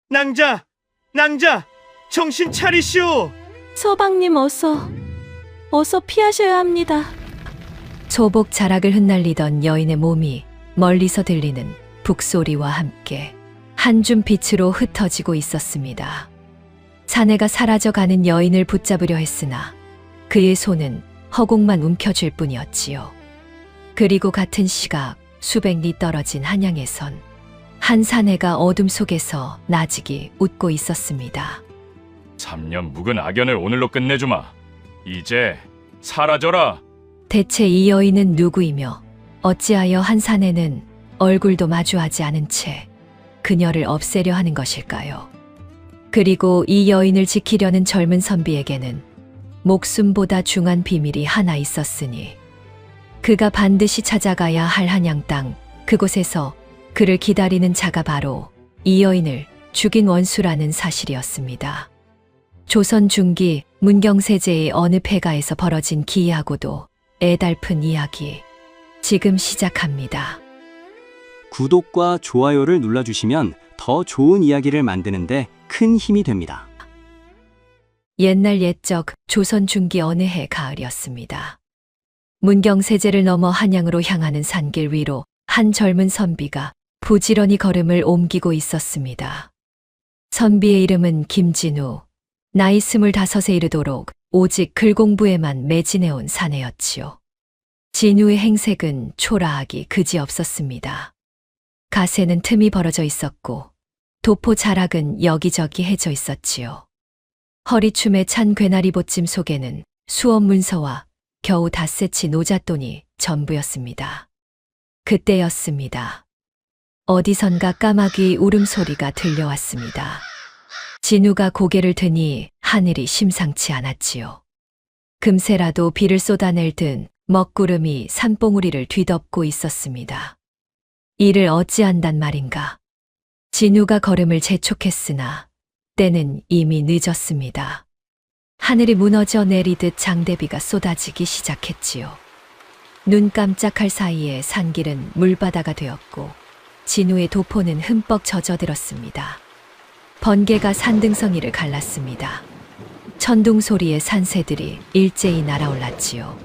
낭자! 낭자! 정신 차리시오! 서방님 어서 피하셔야 합니다. 소복 자락을 흩날리던 여인의 몸이 멀리서 들리는 북소리와 함께 한 줌 빛으로 흩어지고 있었습니다. 사내가 사라져가는 여인을 붙잡으려 했으나 그의 손은 허공만 움켜쥘 뿐이었지요. 그리고 같은 시각 수백 리 떨어진 한양에선 한 사내가 어둠 속에서 나직이 웃고 있었습니다. 3년 묵은 악연을 오늘로 끝내주마. 이제 사라져라. 대체 이 여인은 누구이며 어찌하여 한 사내는 얼굴도 마주하지 않은 채 그녀를 없애려 하는 것일까요? 그리고 이 여인을 지키려는 젊은 선비에게는 목숨보다 중한 비밀이 하나 있었으니 그가 반드시 찾아가야 할 한양 땅 그곳에서 그를 기다리는 자가 바로 이 여인을 죽인 원수라는 사실이었습니다. 조선 중기 문경세제의 어느 폐가에서 벌어진 기이하고도 애달픈 이야기 지금 시작합니다. 구독과 좋아요를 눌러주시면 더 좋은 이야기를 만드는데 큰 힘이 됩니다. 옛날 옛적 조선 중기 어느 해 가을이었습니다. 문경세제를 넘어 한양으로 향하는 산길 위로 한 젊은 선비가 부지런히 걸음을 옮기고 있었습니다. 선비의 이름은 김진우, 나이 25에 이르도록 오직 글공부에만 매진해온 사내였지요. 진우의 행색은 초라하기 그지없었습니다. 가세는 틈이 벌어져 있었고 도포 자락은 여기저기 해져 있었지요. 허리춤에 찬 괴나리 보찜 속에는 수업 문서와 겨우 닷새치 노잣돈이 전부였습니다. 그때였습니다. 어디선가 까마귀 울음소리가 들려왔습니다. 진우가 고개를 드니 하늘이 심상치 않았지요. 금세라도 비를 쏟아낼 듯 먹구름이 산봉우리를 뒤덮고 있었습니다. 이를 어찌한단 말인가. 진우가 걸음을 재촉했으나 때는 이미 늦었습니다. 하늘이 무너져 내리듯 장대비가 쏟아지기 시작했지요. 눈 깜짝할 사이에 산길은 물바다가 되었고 진우의 도포는 흠뻑 젖어들었습니다. 번개가 산등성이를 갈랐습니다. 천둥 소리에 산새들이 일제히 날아올랐지요.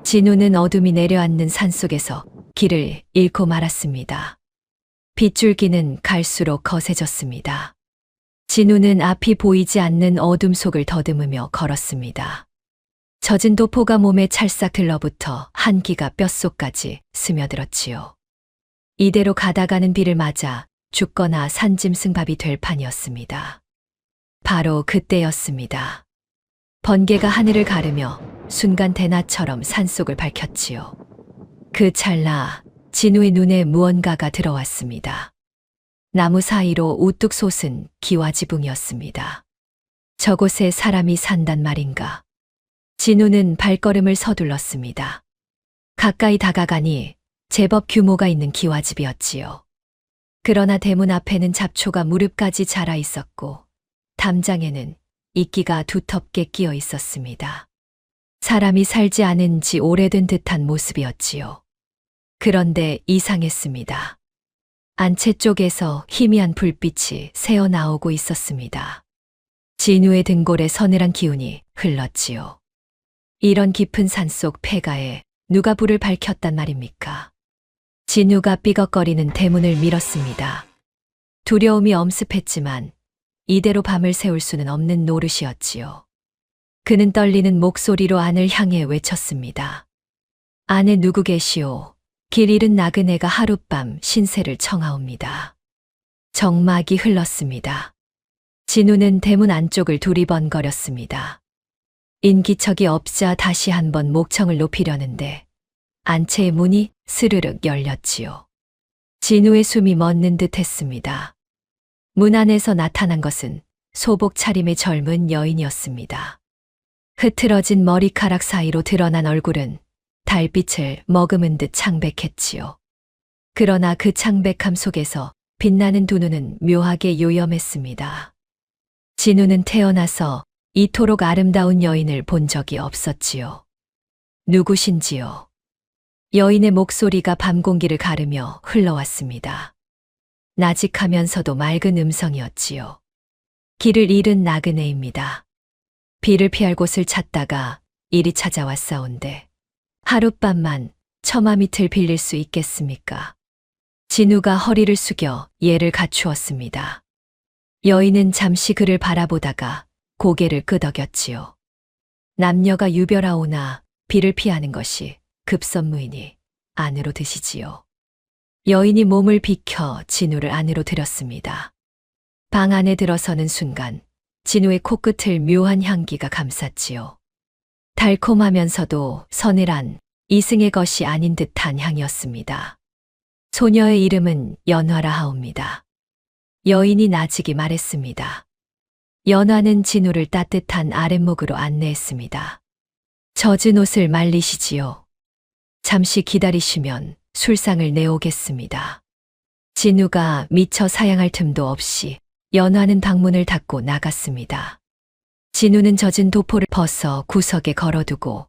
진우는 어둠이 내려앉는 산속에서 길을 잃고 말았습니다. 빗줄기는 갈수록 거세졌습니다. 진우는 앞이 보이지 않는 어둠 속을 더듬으며 걸었습니다. 젖은 도포가 몸에 찰싹 들러붙어 한기가 뼛속까지 스며들었지요. 이대로 가다가는 비를 맞아 죽거나 산짐승밥이 될 판이었습니다. 바로 그때였습니다. 번개가 하늘을 가르며 순간 대낮처럼 산속을 밝혔지요. 그 찰나 진우의 눈에 무언가가 들어왔습니다. 나무 사이로 우뚝 솟은 기와지붕이었습니다. 저곳에 사람이 산단 말인가. 진우는 발걸음을 서둘렀습니다. 가까이 다가가니 제법 규모가 있는 기와집이었지요. 그러나 대문 앞에는 잡초가 무릎까지 자라 있었고 담장에는 이끼가 두텁게 끼어 있었습니다. 사람이 살지 않은 지 오래된 듯한 모습이었지요. 그런데 이상했습니다. 안채 쪽에서 희미한 불빛이 새어나오고 있었습니다. 진우의 등골에 서늘한 기운이 흘렀지요. 이런 깊은 산속 폐가에 누가 불을 밝혔단 말입니까? 진우가 삐걱거리는 대문을 밀었습니다. 두려움이 엄습했지만 이대로 밤을 새울 수는 없는 노릇이었지요. 그는 떨리는 목소리로 안을 향해 외쳤습니다. 안에 누구 계시오? 길 잃은 나그네가 하룻밤 신세를 청하옵니다. 정막이 흘렀습니다. 진우는 대문 안쪽을 두리번거렸습니다. 인기척이 없자 다시 한번 목청을 높이려는데 안채의 문이 스르륵 열렸지요. 진우의 숨이 멎는 듯 했습니다. 문 안에서 나타난 것은 소복 차림의 젊은 여인이었습니다. 흐트러진 머리카락 사이로 드러난 얼굴은 달빛을 머금은 듯 창백했지요. 그러나 그 창백함 속에서 빛나는 두 눈은 묘하게 요염했습니다. 진우는 태어나서 이토록 아름다운 여인을 본 적이 없었지요. 누구신지요? 여인의 목소리가 밤 공기를 가르며 흘러왔습니다. 나직하면서도 맑은 음성이었지요. 길을 잃은 나그네입니다. 비를 피할 곳을 찾다가 일이 찾아왔사온데 하룻밤만 처마 밑을 빌릴 수 있겠습니까? 진우가 허리를 숙여 예를 갖추었습니다. 여인은 잠시 그를 바라보다가 고개를 끄덕였지요. 남녀가 유별하오나 비를 피하는 것이 급선무이니 안으로 드시지요. 여인이 몸을 비켜 진우를 안으로 들였습니다. 방 안에 들어서는 순간 진우의 코끝을 묘한 향기가 감쌌지요. 달콤하면서도 서늘한 이승의 것이 아닌 듯한 향이었습니다. 소녀의 이름은 연화라 하옵니다. 여인이 나직이 말했습니다. 연화는 진우를 따뜻한 아랫목으로 안내했습니다. 젖은 옷을 말리시지요. 잠시 기다리시면 술상을 내오겠습니다. 진우가 미처 사양할 틈도 없이 연화는 방문을 닫고 나갔습니다. 진우는 젖은 도포를 벗어 구석에 걸어두고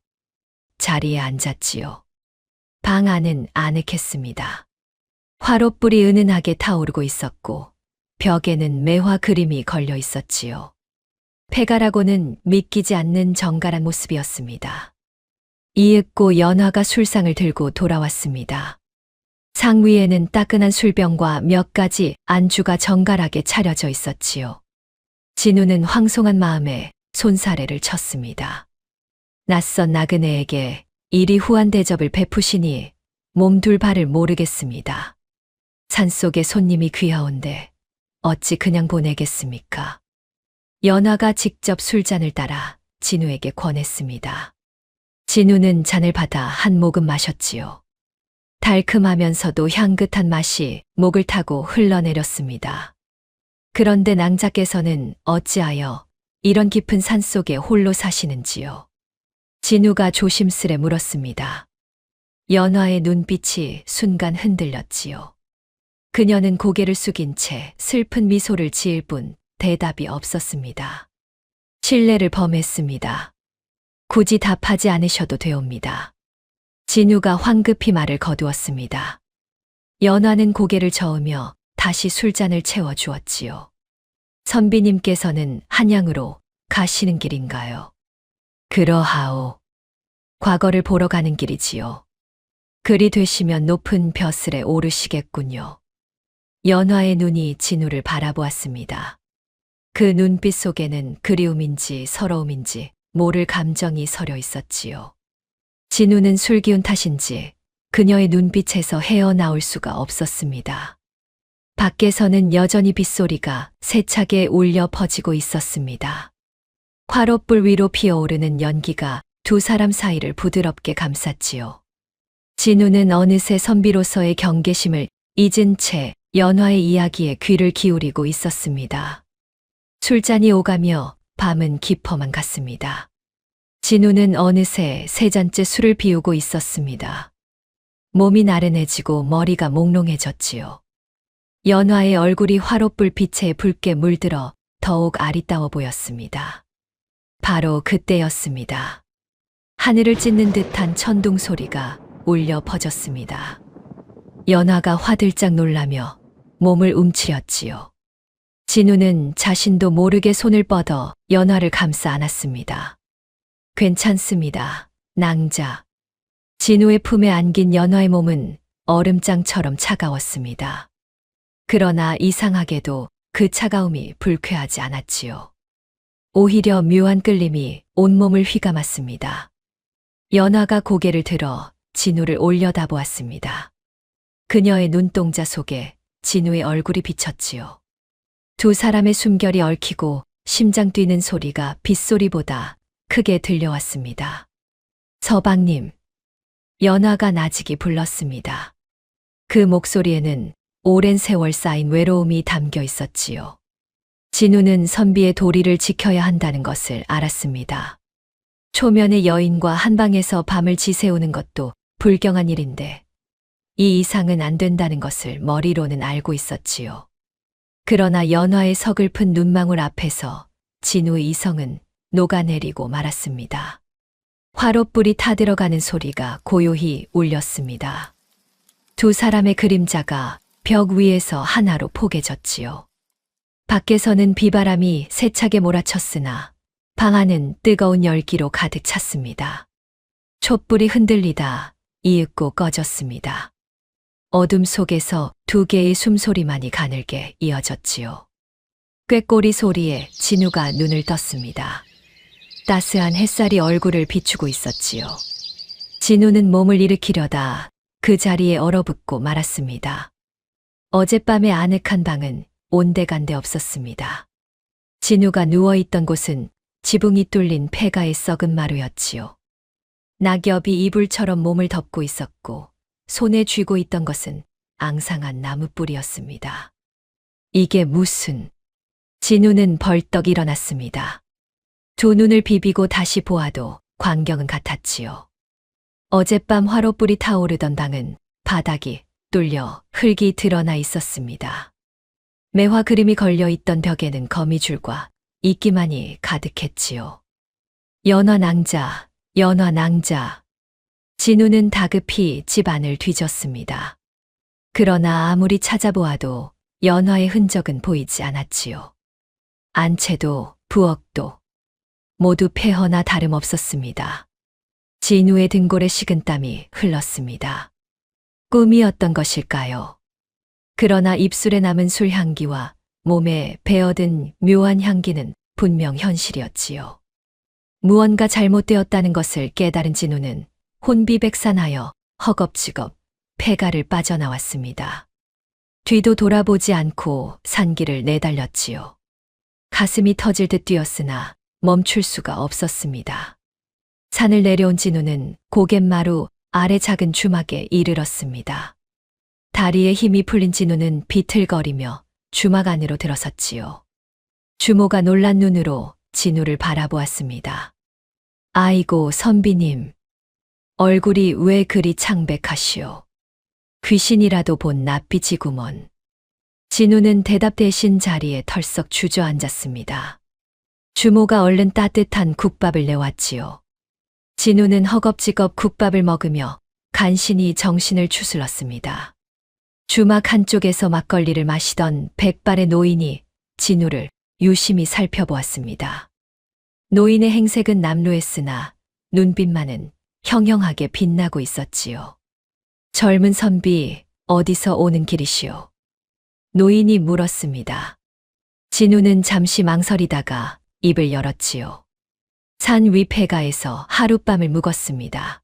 자리에 앉았지요. 방 안은 아늑했습니다. 화롯불이 은은하게 타오르고 있었고 벽에는 매화 그림이 걸려 있었지요. 폐가라고는 믿기지 않는 정갈한 모습이었습니다. 이윽고 연화가 술상을 들고 돌아왔습니다. 상 위에는 따끈한 술병과 몇 가지 안주가 정갈하게 차려져 있었지요. 진우는 황송한 마음에 손사래를 쳤습니다. 낯선 나그네에게 이리 후한 대접을 베푸시니 몸둘 바를 모르겠습니다. 산속에 손님이 귀하온데 어찌 그냥 보내겠습니까? 연화가 직접 술잔을 따라 진우에게 권했습니다. 진우는 잔을 받아 한 모금 마셨지요. 달큼하면서도 향긋한 맛이 목을 타고 흘러내렸습니다. 그런데 낭자께서는 어찌하여 이런 깊은 산속에 홀로 사시는지요? 진우가 조심스레 물었습니다. 연화의 눈빛이 순간 흔들렸지요. 그녀는 고개를 숙인 채 슬픈 미소를 지을 뿐 대답이 없었습니다. 실례를 범했습니다. 굳이 답하지 않으셔도 되옵니다. 진우가 황급히 말을 거두었습니다. 연화는 고개를 저으며 다시 술잔을 채워주었지요. 선비님께서는 한양으로 가시는 길인가요? 그러하오. 과거를 보러 가는 길이지요. 그리 되시면 높은 벼슬에 오르시겠군요. 연화의 눈이 진우를 바라보았습니다. 그 눈빛 속에는 그리움인지 서러움인지 모를 감정이 서려 있었지요. 진우는 술 기운 탓인지 그녀의 눈빛에서 헤어나올 수가 없었습니다. 밖에서는 여전히 빗소리가 세차게 울려 퍼지고 있었습니다. 화롯불 위로 피어오르는 연기가 두 사람 사이를 부드럽게 감쌌지요. 진우는 어느새 선비로서의 경계심을 잊은 채 연화의 이야기에 귀를 기울이고 있었습니다. 술잔이 오가며 밤은 깊어만 갔습니다. 진우는 어느새 세 잔째 술을 비우고 있었습니다. 몸이 나른해지고 머리가 몽롱해졌지요. 연화의 얼굴이 화롯불 빛에 붉게 물들어 더욱 아리따워 보였습니다. 바로 그때였습니다. 하늘을 찢는 듯한 천둥 소리가 울려 퍼졌습니다. 연화가 화들짝 놀라며 몸을 움츠렸지요. 진우는 자신도 모르게 손을 뻗어 연화를 감싸 안았습니다. 괜찮습니다, 낭자. 진우의 품에 안긴 연화의 몸은 얼음장처럼 차가웠습니다. 그러나 이상하게도 그 차가움이 불쾌하지 않았지요. 오히려 묘한 끌림이 온몸을 휘감았습니다. 연화가 고개를 들어 진우를 올려다보았습니다. 그녀의 눈동자 속에 진우의 얼굴이 비쳤지요. 두 사람의 숨결이 얽히고 심장 뛰는 소리가 빗소리보다 크게 들려왔습니다. 서방님. 연화가 나직이 불렀습니다. 그 목소리에는 오랜 세월 쌓인 외로움이 담겨 있었지요. 진우는 선비의 도리를 지켜야 한다는 것을 알았습니다. 초면의 여인과 한방에서 밤을 지새우는 것도 불경한 일인데 이 이상은 안 된다는 것을 머리로는 알고 있었지요. 그러나 연화의 서글픈 눈망울 앞에서 진우의 이성은 녹아내리고 말았습니다. 화롯불이 타들어가는 소리가 고요히 울렸습니다. 두 사람의 그림자가 벽 위에서 하나로 포개졌지요. 밖에서는 비바람이 세차게 몰아쳤으나 방 안은 뜨거운 열기로 가득 찼습니다. 촛불이 흔들리다 이윽고 꺼졌습니다. 어둠 속에서 두 개의 숨소리만이 가늘게 이어졌지요. 꾀꼬리 소리에 진우가 눈을 떴습니다. 따스한 햇살이 얼굴을 비추고 있었지요. 진우는 몸을 일으키려다 그 자리에 얼어붙고 말았습니다. 어젯밤의 아늑한 방은 온데간데 없었습니다. 진우가 누워있던 곳은 지붕이 뚫린 폐가의 썩은 마루였지요. 낙엽이 이불처럼 몸을 덮고 있었고 손에 쥐고 있던 것은 앙상한 나무뿌리였습니다. 이게 무슨... 진우는 벌떡 일어났습니다. 두 눈을 비비고 다시 보아도 광경은 같았지요. 어젯밤 화로불이 타오르던 방은 바닥이 뚫려 흙이 드러나 있었습니다. 매화 그림이 걸려 있던 벽에는 거미줄과 이끼만이 가득했지요. 연화낭자, 연화낭자. 진우는 다급히 집 안을 뒤졌습니다. 그러나 아무리 찾아보아도 연화의 흔적은 보이지 않았지요. 안채도 부엌도 모두 폐허나 다름없었습니다. 진우의 등골에 식은땀이 흘렀습니다. 꿈이었던 것일까요? 그러나 입술에 남은 술 향기와 몸에 배어든 묘한 향기는 분명 현실이었지요. 무언가 잘못되었다는 것을 깨달은 진우는 혼비백산하여 허겁지겁 폐가를 빠져나왔습니다. 뒤도 돌아보지 않고 산길을 내달렸지요. 가슴이 터질 듯 뛰었으나 멈출 수가 없었습니다. 산을 내려온 진우는 고갯마루 아래 작은 주막에 이르렀습니다. 다리에 힘이 풀린 진우는 비틀거리며 주막 안으로 들어섰지요. 주모가 놀란 눈으로 진우를 바라보았습니다. 아이고 선비님, 얼굴이 왜 그리 창백하시오. 귀신이라도 본 낯빛이구먼. 진우는 대답 대신 자리에 털썩 주저앉았습니다. 주모가 얼른 따뜻한 국밥을 내왔지요. 진우는 허겁지겁 국밥을 먹으며 간신히 정신을 추스렀습니다. 주막 한쪽에서 막걸리를 마시던 백발의 노인이 진우를 유심히 살펴보았습니다. 노인의 행색은 남루했으나 눈빛만은 형형하게 빛나고 있었지요. 젊은 선비, 어디서 오는 길이시오? 노인이 물었습니다. 진우는 잠시 망설이다가 입을 열었지요. 산 위 폐가에서 하룻밤을 묵었습니다.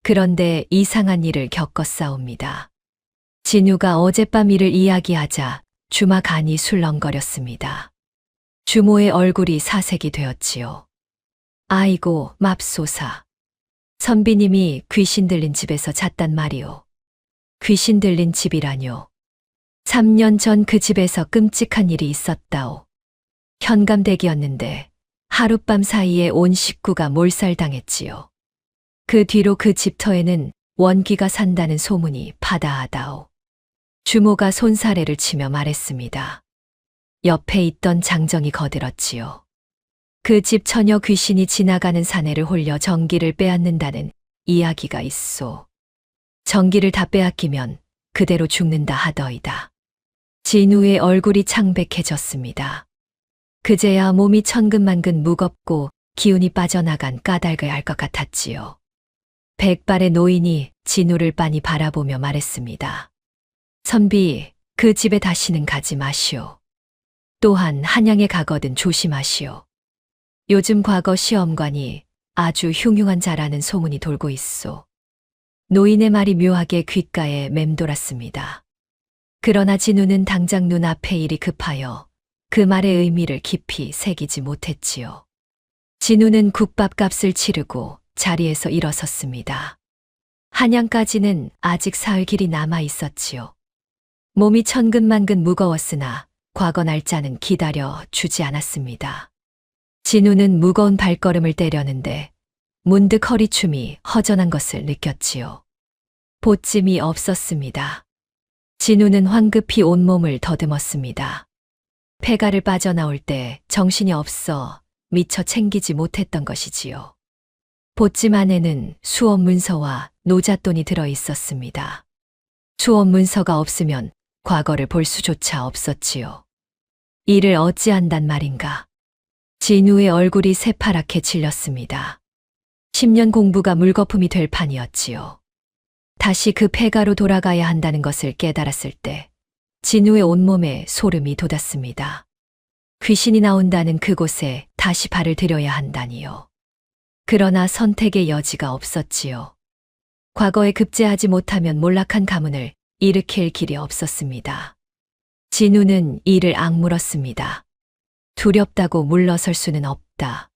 그런데 이상한 일을 겪었사옵니다. 진우가 어젯밤 일을 이야기하자 주막 안이 술렁거렸습니다. 주모의 얼굴이 사색이 되었지요. 아이고 맙소사. 선비님이 귀신 들린 집에서 잤단 말이오. 귀신 들린 집이라뇨. 3년 전 그 집에서 끔찍한 일이 있었다오. 현감댁이었는데 하룻밤 사이에 온 식구가 몰살당했지요. 그 뒤로 그 집터에는 원귀가 산다는 소문이 바다하다오. 주모가 손사래를 치며 말했습니다. 옆에 있던 장정이 거들었지요. 그 집 처녀 귀신이 지나가는 사내를 홀려 정기를 빼앗는다는 이야기가 있소. 정기를 다 빼앗기면 그대로 죽는다 하더이다. 진우의 얼굴이 창백해졌습니다. 그제야 몸이 천근만근 무겁고 기운이 빠져나간 까닭을 알 것 같았지요. 백발의 노인이 진우를 빤히 바라보며 말했습니다. 선비, 그 집에 다시는 가지 마시오. 또한 한양에 가거든 조심하시오. 요즘 과거 시험관이 아주 흉흉한 자라는 소문이 돌고 있소. 노인의 말이 묘하게 귓가에 맴돌았습니다. 그러나 진우는 당장 눈앞에 일이 급하여 그 말의 의미를 깊이 새기지 못했지요. 진우는 국밥값을 치르고 자리에서 일어섰습니다. 한양까지는 아직 사흘 길이 남아 있었지요. 몸이 천근만근 무거웠으나 과거 날짜는 기다려 주지 않았습니다. 진우는 무거운 발걸음을 때려는데 문득 허리춤이 허전한 것을 느꼈지요. 보찜이 없었습니다. 진우는 황급히 온몸을 더듬었습니다. 폐가를 빠져나올 때 정신이 없어 미처 챙기지 못했던 것이지요. 보찜 안에는 수업 문서와 노잣돈이 들어 있었습니다. 수업 문서가 없으면 과거를 볼 수조차 없었지요. 이를 어찌한단 말인가. 진우의 얼굴이 새파랗게 질렸습니다. 10년 공부가 물거품이 될 판이었지요. 다시 그 폐가로 돌아가야 한다는 것을 깨달았을 때 진우의 온몸에 소름이 돋았습니다. 귀신이 나온다는 그곳에 다시 발을 들여야 한다니요. 그러나 선택의 여지가 없었지요. 과거에 급제하지 못하면 몰락한 가문을 일으킬 길이 없었습니다. 진우는 이를 악물었습니다. 두렵다고 물러설 수는 없다.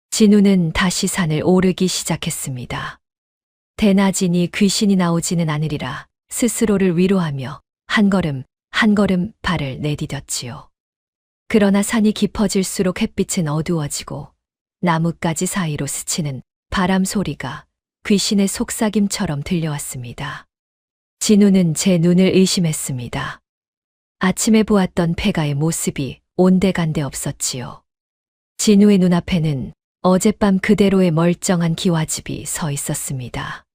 진우는 다시 산을 오르기 시작했습니다. 대낮이니 귀신이 나오지는 않으리라 스스로를 위로하며 한 걸음 한 걸음 발을 내디뎠지요. 그러나 산이 깊어질수록 햇빛은 어두워지고 나뭇가지 사이로 스치는 바람 소리가 귀신의 속삭임처럼 들려왔습니다. 진우는 제 눈을 의심했습니다. 아침에 보았던 폐가의 모습이 온데간데 없었지요. 진우의 눈앞에는 어젯밤 그대로의 멀쩡한 기와집이 서 있었습니다.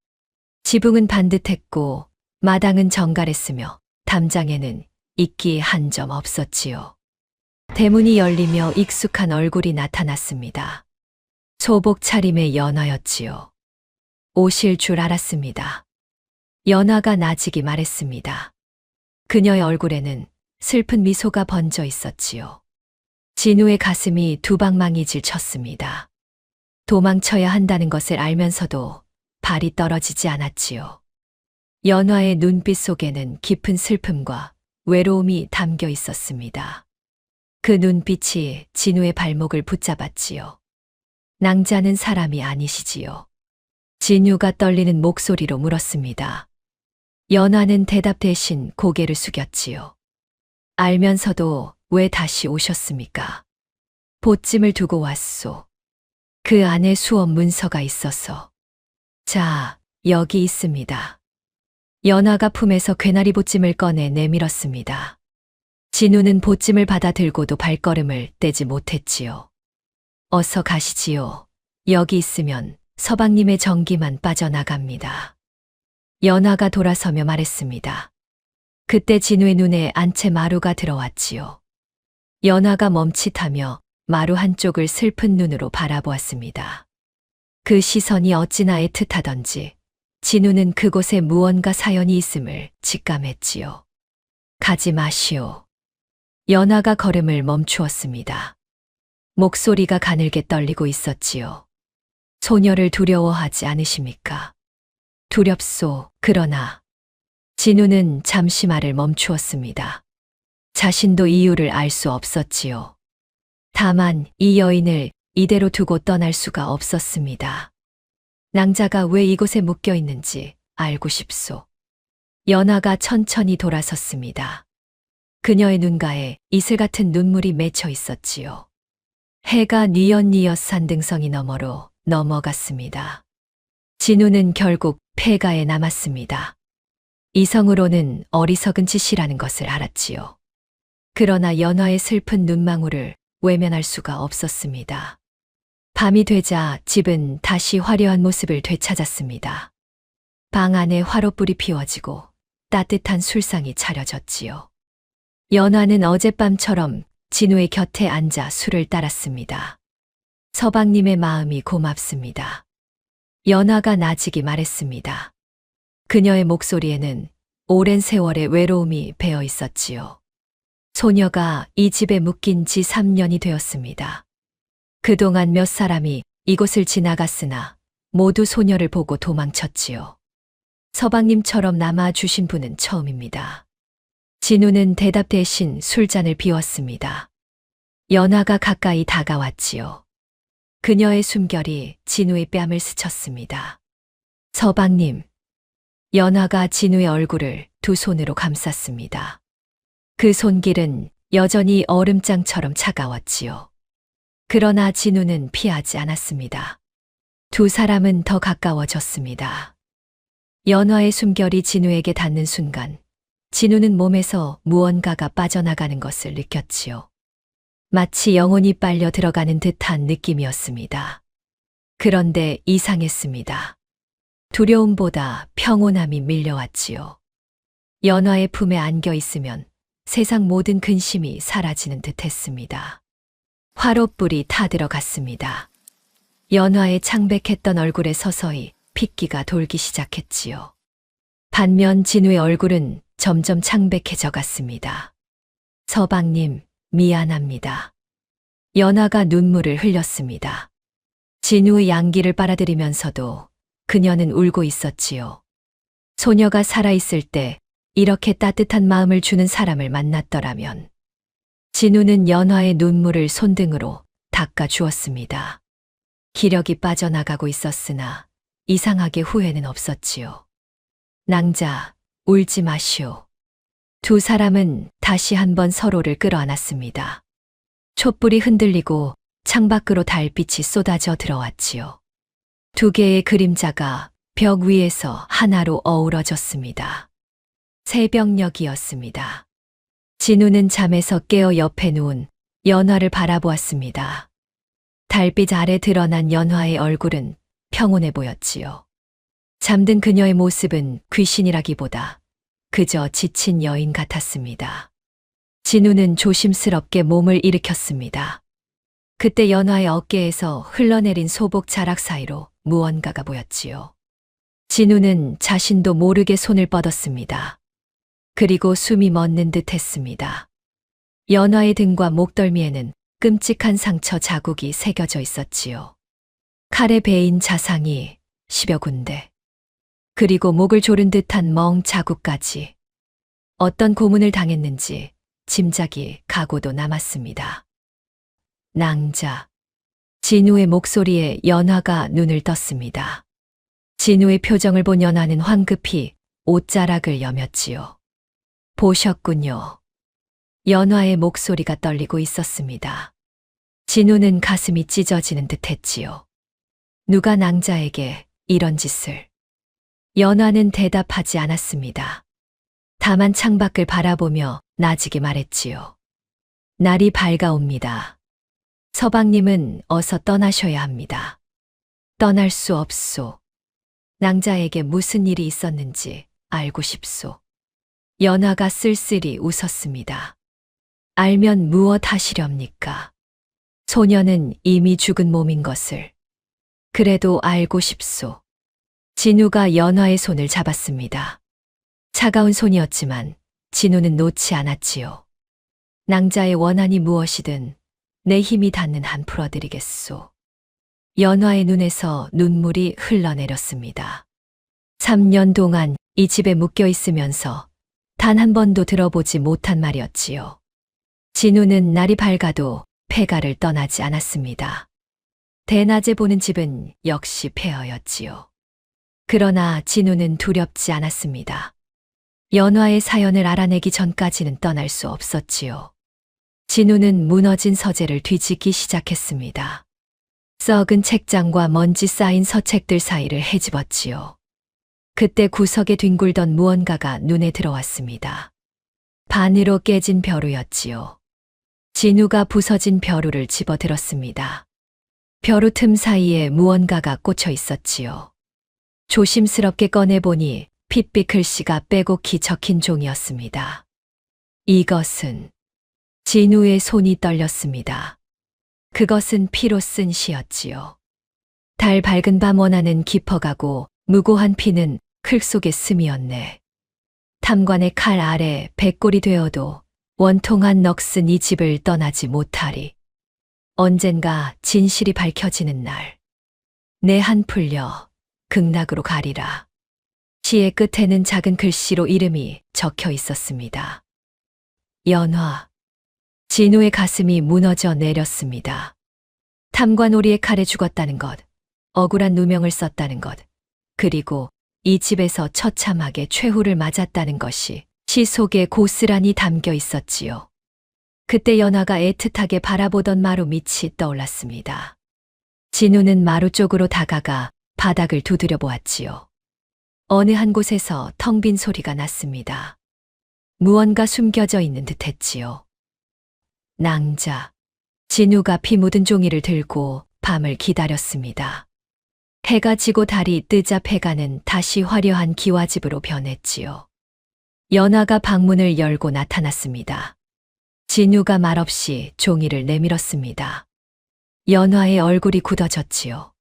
지붕은 반듯했고 마당은 정갈했으며 담장에는 이끼 한 점 없었지요. 대문이 열리며 익숙한 얼굴이 나타났습니다. 소복 차림의 연화였지요. 오실 줄 알았습니다. 연화가 나직이 말했습니다. 그녀의 얼굴에는 슬픈 미소가 번져 있었지요. 진우의 가슴이 두방망이질 쳤습니다. 도망쳐야 한다는 것을 알면서도 발이 떨어지지 않았지요. 연화의 눈빛 속에는 깊은 슬픔과 외로움이 담겨 있었습니다. 그 눈빛이 진우의 발목을 붙잡았지요. 낭자는 사람이 아니시지요. 진우가 떨리는 목소리로 물었습니다. 연화는 대답 대신 고개를 숙였지요. 알면서도 왜 다시 오셨습니까? 보찜을 두고 왔소. 그 안에 수업 문서가 있어서. 자, 여기 있습니다. 연화가 품에서 괴나리 보찜을 꺼내 내밀었습니다. 진우는 보찜을 받아 들고도 발걸음을 떼지 못했지요. 어서 가시지요. 여기 있으면 서방님의 정기만 빠져나갑니다. 연화가 돌아서며 말했습니다. 그때 진우의 눈에 안채 마루가 들어왔지요. 연화가 멈칫하며 마루 한쪽을 슬픈 눈으로 바라보았습니다. 그 시선이 어찌나 애틋하던지 진우는 그곳에 무언가 사연이 있음을 직감했지요. 가지 마시오. 연화가 걸음을 멈추었습니다. 목소리가 가늘게 떨리고 있었지요. 소녀를 두려워하지 않으십니까? 두렵소. 그러나 진우는 잠시 말을 멈추었습니다. 자신도 이유를 알 수 없었지요. 다만 이 여인을 이대로 두고 떠날 수가 없었습니다. 낭자가 왜 이곳에 묶여 있는지 알고 싶소. 연화가 천천히 돌아섰습니다. 그녀의 눈가에 이슬 같은 눈물이 맺혀 있었지요. 해가 뉘엿뉘엿 산등성이 너머로 넘어갔습니다. 진우는 결국 폐가에 남았습니다. 이성으로는 어리석은 짓이라는 것을 알았지요. 그러나 연화의 슬픈 눈망울을 외면할 수가 없었습니다. 밤이 되자 집은 다시 화려한 모습을 되찾았습니다. 방 안에 화롯불이 피워지고 따뜻한 술상이 차려졌지요. 연화는 어젯밤처럼 진우의 곁에 앉아 술을 따랐습니다. 서방님의 마음이 고맙습니다. 연화가 나직이 말했습니다. 그녀의 목소리에는 오랜 세월의 외로움이 배어 있었지요. 소녀가 이 집에 묶인 지 3년이 되었습니다. 그동안 몇 사람이 이곳을 지나갔으나 모두 소녀를 보고 도망쳤지요. 서방님처럼 남아주신 분은 처음입니다. 진우는 대답 대신 술잔을 비웠습니다. 연화가 가까이 다가왔지요. 그녀의 숨결이 진우의 뺨을 스쳤습니다. 서방님. 연화가 진우의 얼굴을 두 손으로 감쌌습니다. 그 손길은 여전히 얼음장처럼 차가웠지요. 그러나 진우는 피하지 않았습니다. 두 사람은 더 가까워졌습니다. 연화의 숨결이 진우에게 닿는 순간 진우는 몸에서 무언가가 빠져나가는 것을 느꼈지요. 마치 영혼이 빨려 들어가는 듯한 느낌이었습니다. 그런데 이상했습니다. 두려움보다 평온함이 밀려왔지요. 연화의 품에 안겨 있으면 세상 모든 근심이 사라지는 듯 했습니다. 화롯불이 타들어갔습니다. 연화의 창백했던 얼굴에 서서히 핏기가 돌기 시작했지요. 반면 진우의 얼굴은 점점 창백해져 갔습니다. 서방님, 미안합니다. 연화가 눈물을 흘렸습니다. 진우의 양기를 빨아들이면서도 그녀는 울고 있었지요. 소녀가 살아있을 때 이렇게 따뜻한 마음을 주는 사람을 만났더라면. 진우는 연화의 눈물을 손등으로 닦아 주었습니다. 기력이 빠져나가고 있었으나 이상하게 후회는 없었지요. 낭자, 울지 마시오. 두 사람은 다시 한번 서로를 끌어안았습니다. 촛불이 흔들리고 창밖으로 달빛이 쏟아져 들어왔지요. 두 개의 그림자가 벽 위에서 하나로 어우러졌습니다. 새벽녘이었습니다. 진우는 잠에서 깨어 옆에 누운 연화를 바라보았습니다. 달빛 아래 드러난 연화의 얼굴은 평온해 보였지요. 잠든 그녀의 모습은 귀신이라기보다 그저 지친 여인 같았습니다. 진우는 조심스럽게 몸을 일으켰습니다. 그때 연화의 어깨에서 흘러내린 소복 자락 사이로 무언가가 보였지요. 진우는 자신도 모르게 손을 뻗었습니다. 그리고 숨이 멎는 듯 했습니다. 연화의 등과 목덜미에는 끔찍한 상처 자국이 새겨져 있었지요. 칼에 베인 자상이 10여 군데. 그리고 목을 조른 듯한 멍 자국까지. 어떤 고문을 당했는지 짐작이 가고도 남았습니다. 낭자. 진우의 목소리에 연화가 눈을 떴습니다. 진우의 표정을 본 연화는 황급히 옷자락을 여몄지요. 보셨군요. 연화의 목소리가 떨리고 있었습니다. 진우는 가슴이 찢어지는 듯 했지요. 누가 낭자에게 이런 짓을. 연화는 대답하지 않았습니다. 다만 창밖을 바라보며 나지게 말했지요. 날이 밝아옵니다. 서방님은 어서 떠나셔야 합니다. 떠날 수 없소. 낭자에게 무슨 일이 있었는지 알고 싶소. 연화가 쓸쓸히 웃었습니다. 알면 무엇 하시렵니까? 소녀는 이미 죽은 몸인 것을. 그래도 알고 싶소. 진우가 연화의 손을 잡았습니다. 차가운 손이었지만 진우는 놓지 않았지요. 낭자의 원한이 무엇이든 내 힘이 닿는 한 풀어드리겠소. 연화의 눈에서 눈물이 흘러내렸습니다. 3년 동안 이 집에 묶여 있으면서 단 한 번도 들어보지 못한 말이었지요. 진우는 날이 밝아도 폐가를 떠나지 않았습니다. 대낮에 보는 집은 역시 폐허였지요. 그러나 진우는 두렵지 않았습니다. 연화의 사연을 알아내기 전까지는 떠날 수 없었지요. 진우는 무너진 서재를 뒤집기 시작했습니다. 썩은 책장과 먼지 쌓인 서책들 사이를 헤집었지요. 그때 구석에 뒹굴던 무언가가 눈에 들어왔습니다. 반으로 깨진 벼루였지요. 진우가 부서진 벼루를 집어들었습니다. 벼루 틈 사이에 무언가가 꽂혀 있었지요. 조심스럽게 꺼내보니 핏빛 글씨가 빼곡히 적힌 종이었습니다. 이것은. 진우의 손이 떨렸습니다. 그것은 피로 쓴 시였지요. 달 밝은 밤 원하는 깊어가고 무고한 피는 클 속의 스미였네. 탐관의 칼 아래 백골이 되어도 원통한 넋은 이 집을 떠나지 못하리. 언젠가 진실이 밝혀지는 날. 내 한 풀려 극락으로 가리라. 시의 끝에는 작은 글씨로 이름이 적혀 있었습니다. 연화. 진우의 가슴이 무너져 내렸습니다. 탐관오리의 칼에 죽었다는 것, 억울한 누명을 썼다는 것, 그리고 이 집에서 처참하게 최후를 맞았다는 것이 시 속에 고스란히 담겨 있었지요. 그때 연화가 애틋하게 바라보던 마루 밑이 떠올랐습니다. 진우는 마루 쪽으로 다가가 바닥을 두드려 보았지요. 어느 한 곳에서 텅 빈 소리가 났습니다. 무언가 숨겨져 있는 듯 했지요. 낭자. 진우가 피 묻은 종이를 들고 밤을 기다렸습니다. 해가 지고 달이 뜨자 폐가는 다시 화려한 기와집으로 변했지요. 연화가 방문을 열고 나타났습니다. 진우가 말없이 종이를 내밀었습니다. 연화의 얼굴이 굳어졌지요.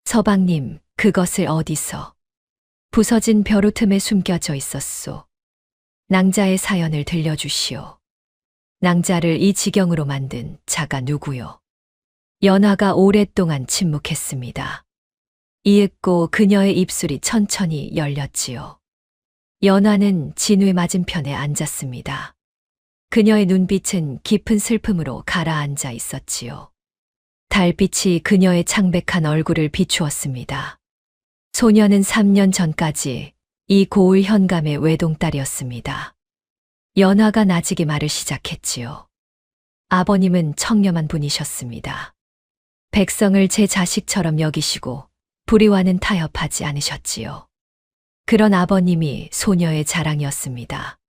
서방님, 그것을 어디서? 부서진 벼루 틈에 숨겨져 있었소. 낭자의 사연을 들려주시오. 낭자를 이 지경으로 만든 자가 누구요? 연화가 오랫동안 침묵했습니다. 이윽고 그녀의 입술이 천천히 열렸지요. 연화는 진우의 맞은편에 앉았습니다. 그녀의 눈빛은 깊은 슬픔으로 가라앉아 있었지요. 달빛이 그녀의 창백한 얼굴을 비추었습니다. 소녀는 3년 전까지 이 고을 현감의 외동딸이었습니다. 연화가 나직이 말을 시작했지요. 아버님은 청렴한 분이셨습니다. 백성을 제 자식처럼 여기시고 불의와는 타협하지 않으셨지요. 그런 아버님이 소녀의 자랑이었습니다.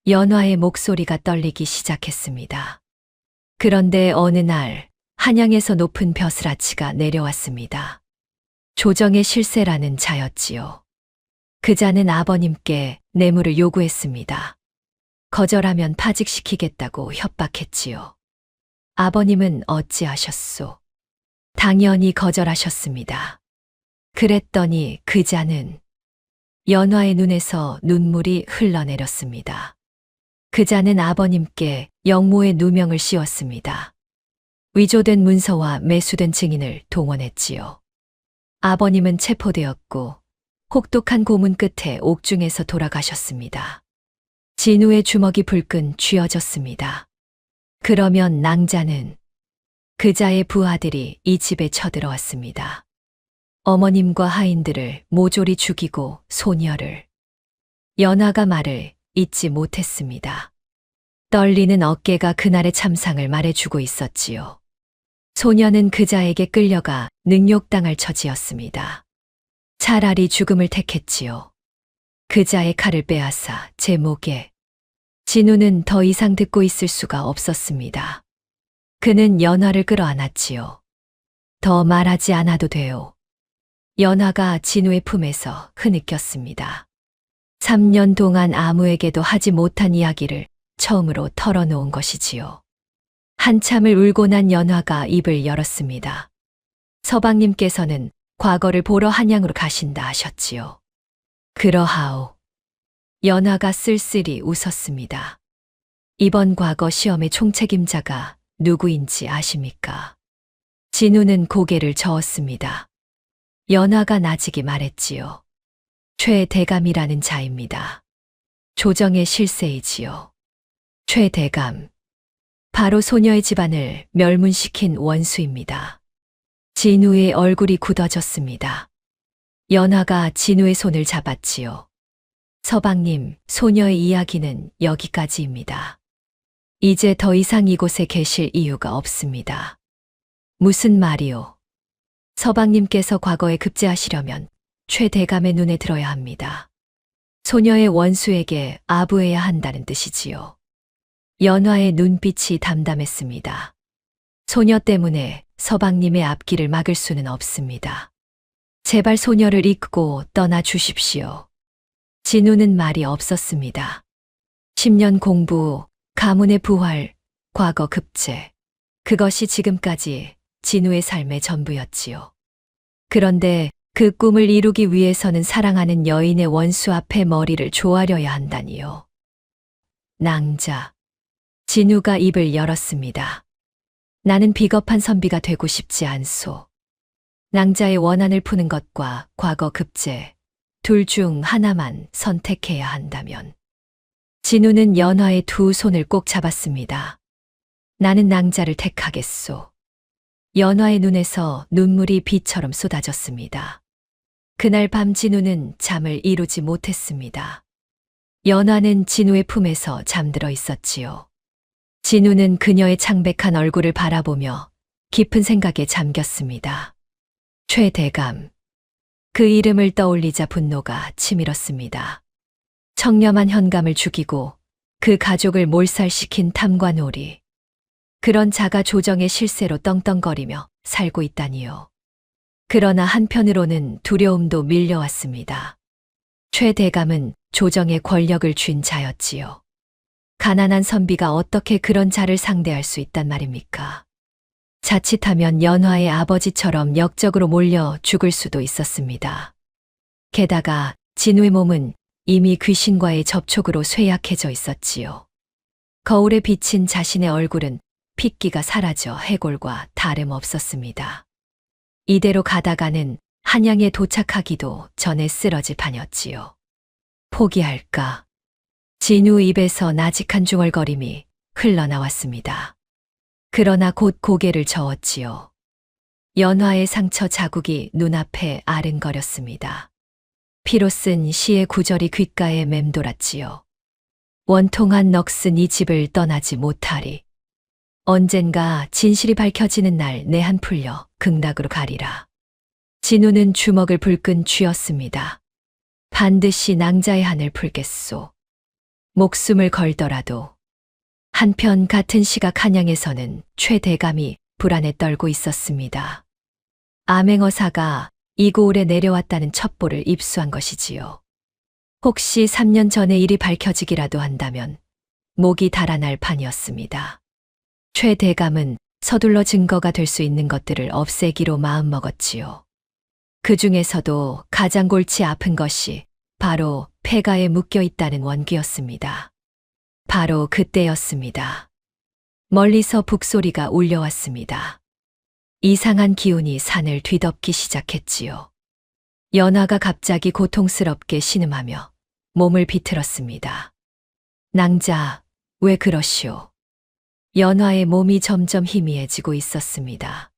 연화의 목소리가 떨리기 시작했습니다. 그런데 어느 날 한양에서 높은 벼슬아치가 내려왔습니다. 조정의 실세라는 자였지요. 그 자는 아버님께 뇌물을 요구했습니다. 거절하면 파직시키겠다고 협박했지요. 아버님은 어찌하셨소? 당연히 거절하셨습니다. 그랬더니 그 자는 연화의 눈에서 눈물이 흘러내렸습니다. 그 자는 아버님께 영모의 누명을 씌웠습니다. 위조된 문서와 매수된 증인을 동원했지요. 아버님은 체포되었고 혹독한 고문 끝에 옥중에서 돌아가셨습니다. 진우의 주먹이 불끈 쥐어졌습니다. 그러면 낭자는 그 자의 부하들이 이 집에 쳐들어왔습니다. 어머님과 하인들을 모조리 죽이고 소녀를. 연화가 말을 잊지 못했습니다. 떨리는 어깨가 그날의 참상을 말해주고 있었지요. 소녀는 그 자에게 끌려가 능욕당할 처지였습니다. 차라리 죽음을 택했지요. 그 자의 칼을 빼앗아 제 목에. 진우는 더 이상 듣고 있을 수가 없었습니다. 그는 연화를 끌어안았지요. 더 말하지 않아도 돼요. 연화가 진우의 품에서 흐느꼈습니다. 3년 동안 아무에게도 하지 못한 이야기를 처음으로 털어놓은 것이지요. 한참을 울고 난 연화가 입을 열었습니다. 서방님께서는 과거를 보러 한양으로 가신다 하셨지요. 그러하오. 연화가 쓸쓸히 웃었습니다. 이번 과거 시험의 총책임자가 누구인지 아십니까? 진우는 고개를 저었습니다. 연화가 나직이 말했지요. 최대감이라는 자입니다. 조정의 실세이지요. 최대감. 바로 소녀의 집안을 멸문시킨 원수입니다. 진우의 얼굴이 굳어졌습니다. 연화가 진우의 손을 잡았지요. 서방님, 소녀의 이야기는 여기까지입니다. 이제 더 이상 이곳에 계실 이유가 없습니다. 무슨 말이요? 서방님께서 과거에 급제하시려면 최대감의 눈에 들어야 합니다. 소녀의 원수에게 아부해야 한다는 뜻이지요. 연화의 눈빛이 담담했습니다. 소녀 때문에 서방님의 앞길을 막을 수는 없습니다. 제발 소녀를 잊고 떠나 주십시오. 진우는 말이 없었습니다. 10년 공부, 가문의 부활, 과거 급제. 그것이 지금까지 진우의 삶의 전부였지요. 그런데 그 꿈을 이루기 위해서는 사랑하는 여인의 원수 앞에 머리를 조아려야 한다니요. 낭자. 진우가 입을 열었습니다. 나는 비겁한 선비가 되고 싶지 않소. 낭자의 원한을 푸는 것과 과거 급제, 둘 중 하나만 선택해야 한다면. 진우는 연화의 두 손을 꼭 잡았습니다. 나는 낭자를 택하겠소. 연화의 눈에서 눈물이 비처럼 쏟아졌습니다. 그날 밤 진우는 잠을 이루지 못했습니다. 연화는 진우의 품에서 잠들어 있었지요. 진우는 그녀의 창백한 얼굴을 바라보며 깊은 생각에 잠겼습니다. 최대감. 그 이름을 떠올리자 분노가 치밀었습니다. 청렴한 현감을 죽이고 그 가족을 몰살시킨 탐관오리. 그런 자가 조정의 실세로 떵떵거리며 살고 있다니요. 그러나 한편으로는 두려움도 밀려왔습니다. 최대감은 조정의 권력을 쥔 자였지요. 가난한 선비가 어떻게 그런 자를 상대할 수 있단 말입니까? 자칫하면 연화의 아버지처럼 역적으로 몰려 죽을 수도 있었습니다. 게다가 진우의 몸은 이미 귀신과의 접촉으로 쇠약해져 있었지요. 거울에 비친 자신의 얼굴은 핏기가 사라져 해골과 다름없었습니다. 이대로 가다가는 한양에 도착하기도 전에 쓰러질 판이었지요. 포기할까? 진우 입에서 나직한 중얼거림이 흘러나왔습니다. 그러나 곧 고개를 저었지요. 연화의 상처 자국이 눈앞에 아른거렸습니다. 피로 쓴 시의 구절이 귓가에 맴돌았지요. 원통한 넋은 이 집을 떠나지 못하리. 언젠가 진실이 밝혀지는 날 내 한 풀려 극락으로 가리라. 진우는 주먹을 불끈 쥐었습니다. 반드시 낭자의 한을 풀겠소. 목숨을 걸더라도. 한편 같은 시각 한양에서는 최대감이 불안에 떨고 있었습니다. 암행어사가 이고을에 내려왔다는 첩보를 입수한 것이지요. 혹시 3년 전의 일이 밝혀지기라도 한다면 목이 달아날 판이었습니다. 최대감은 서둘러 증거가 될 수 있는 것들을 없애기로 마음먹었지요. 그 중에서도 가장 골치 아픈 것이 바로 폐가에 묶여 있다는 원귀였습니다. 바로 그때였습니다. 멀리서 북소리가 울려왔습니다. 이상한 기운이 산을 뒤덮기 시작했지요. 연화가 갑자기 고통스럽게 신음하며 몸을 비틀었습니다. 낭자, 왜 그러시오? 연화의 몸이 점점 희미해지고 있었습니다.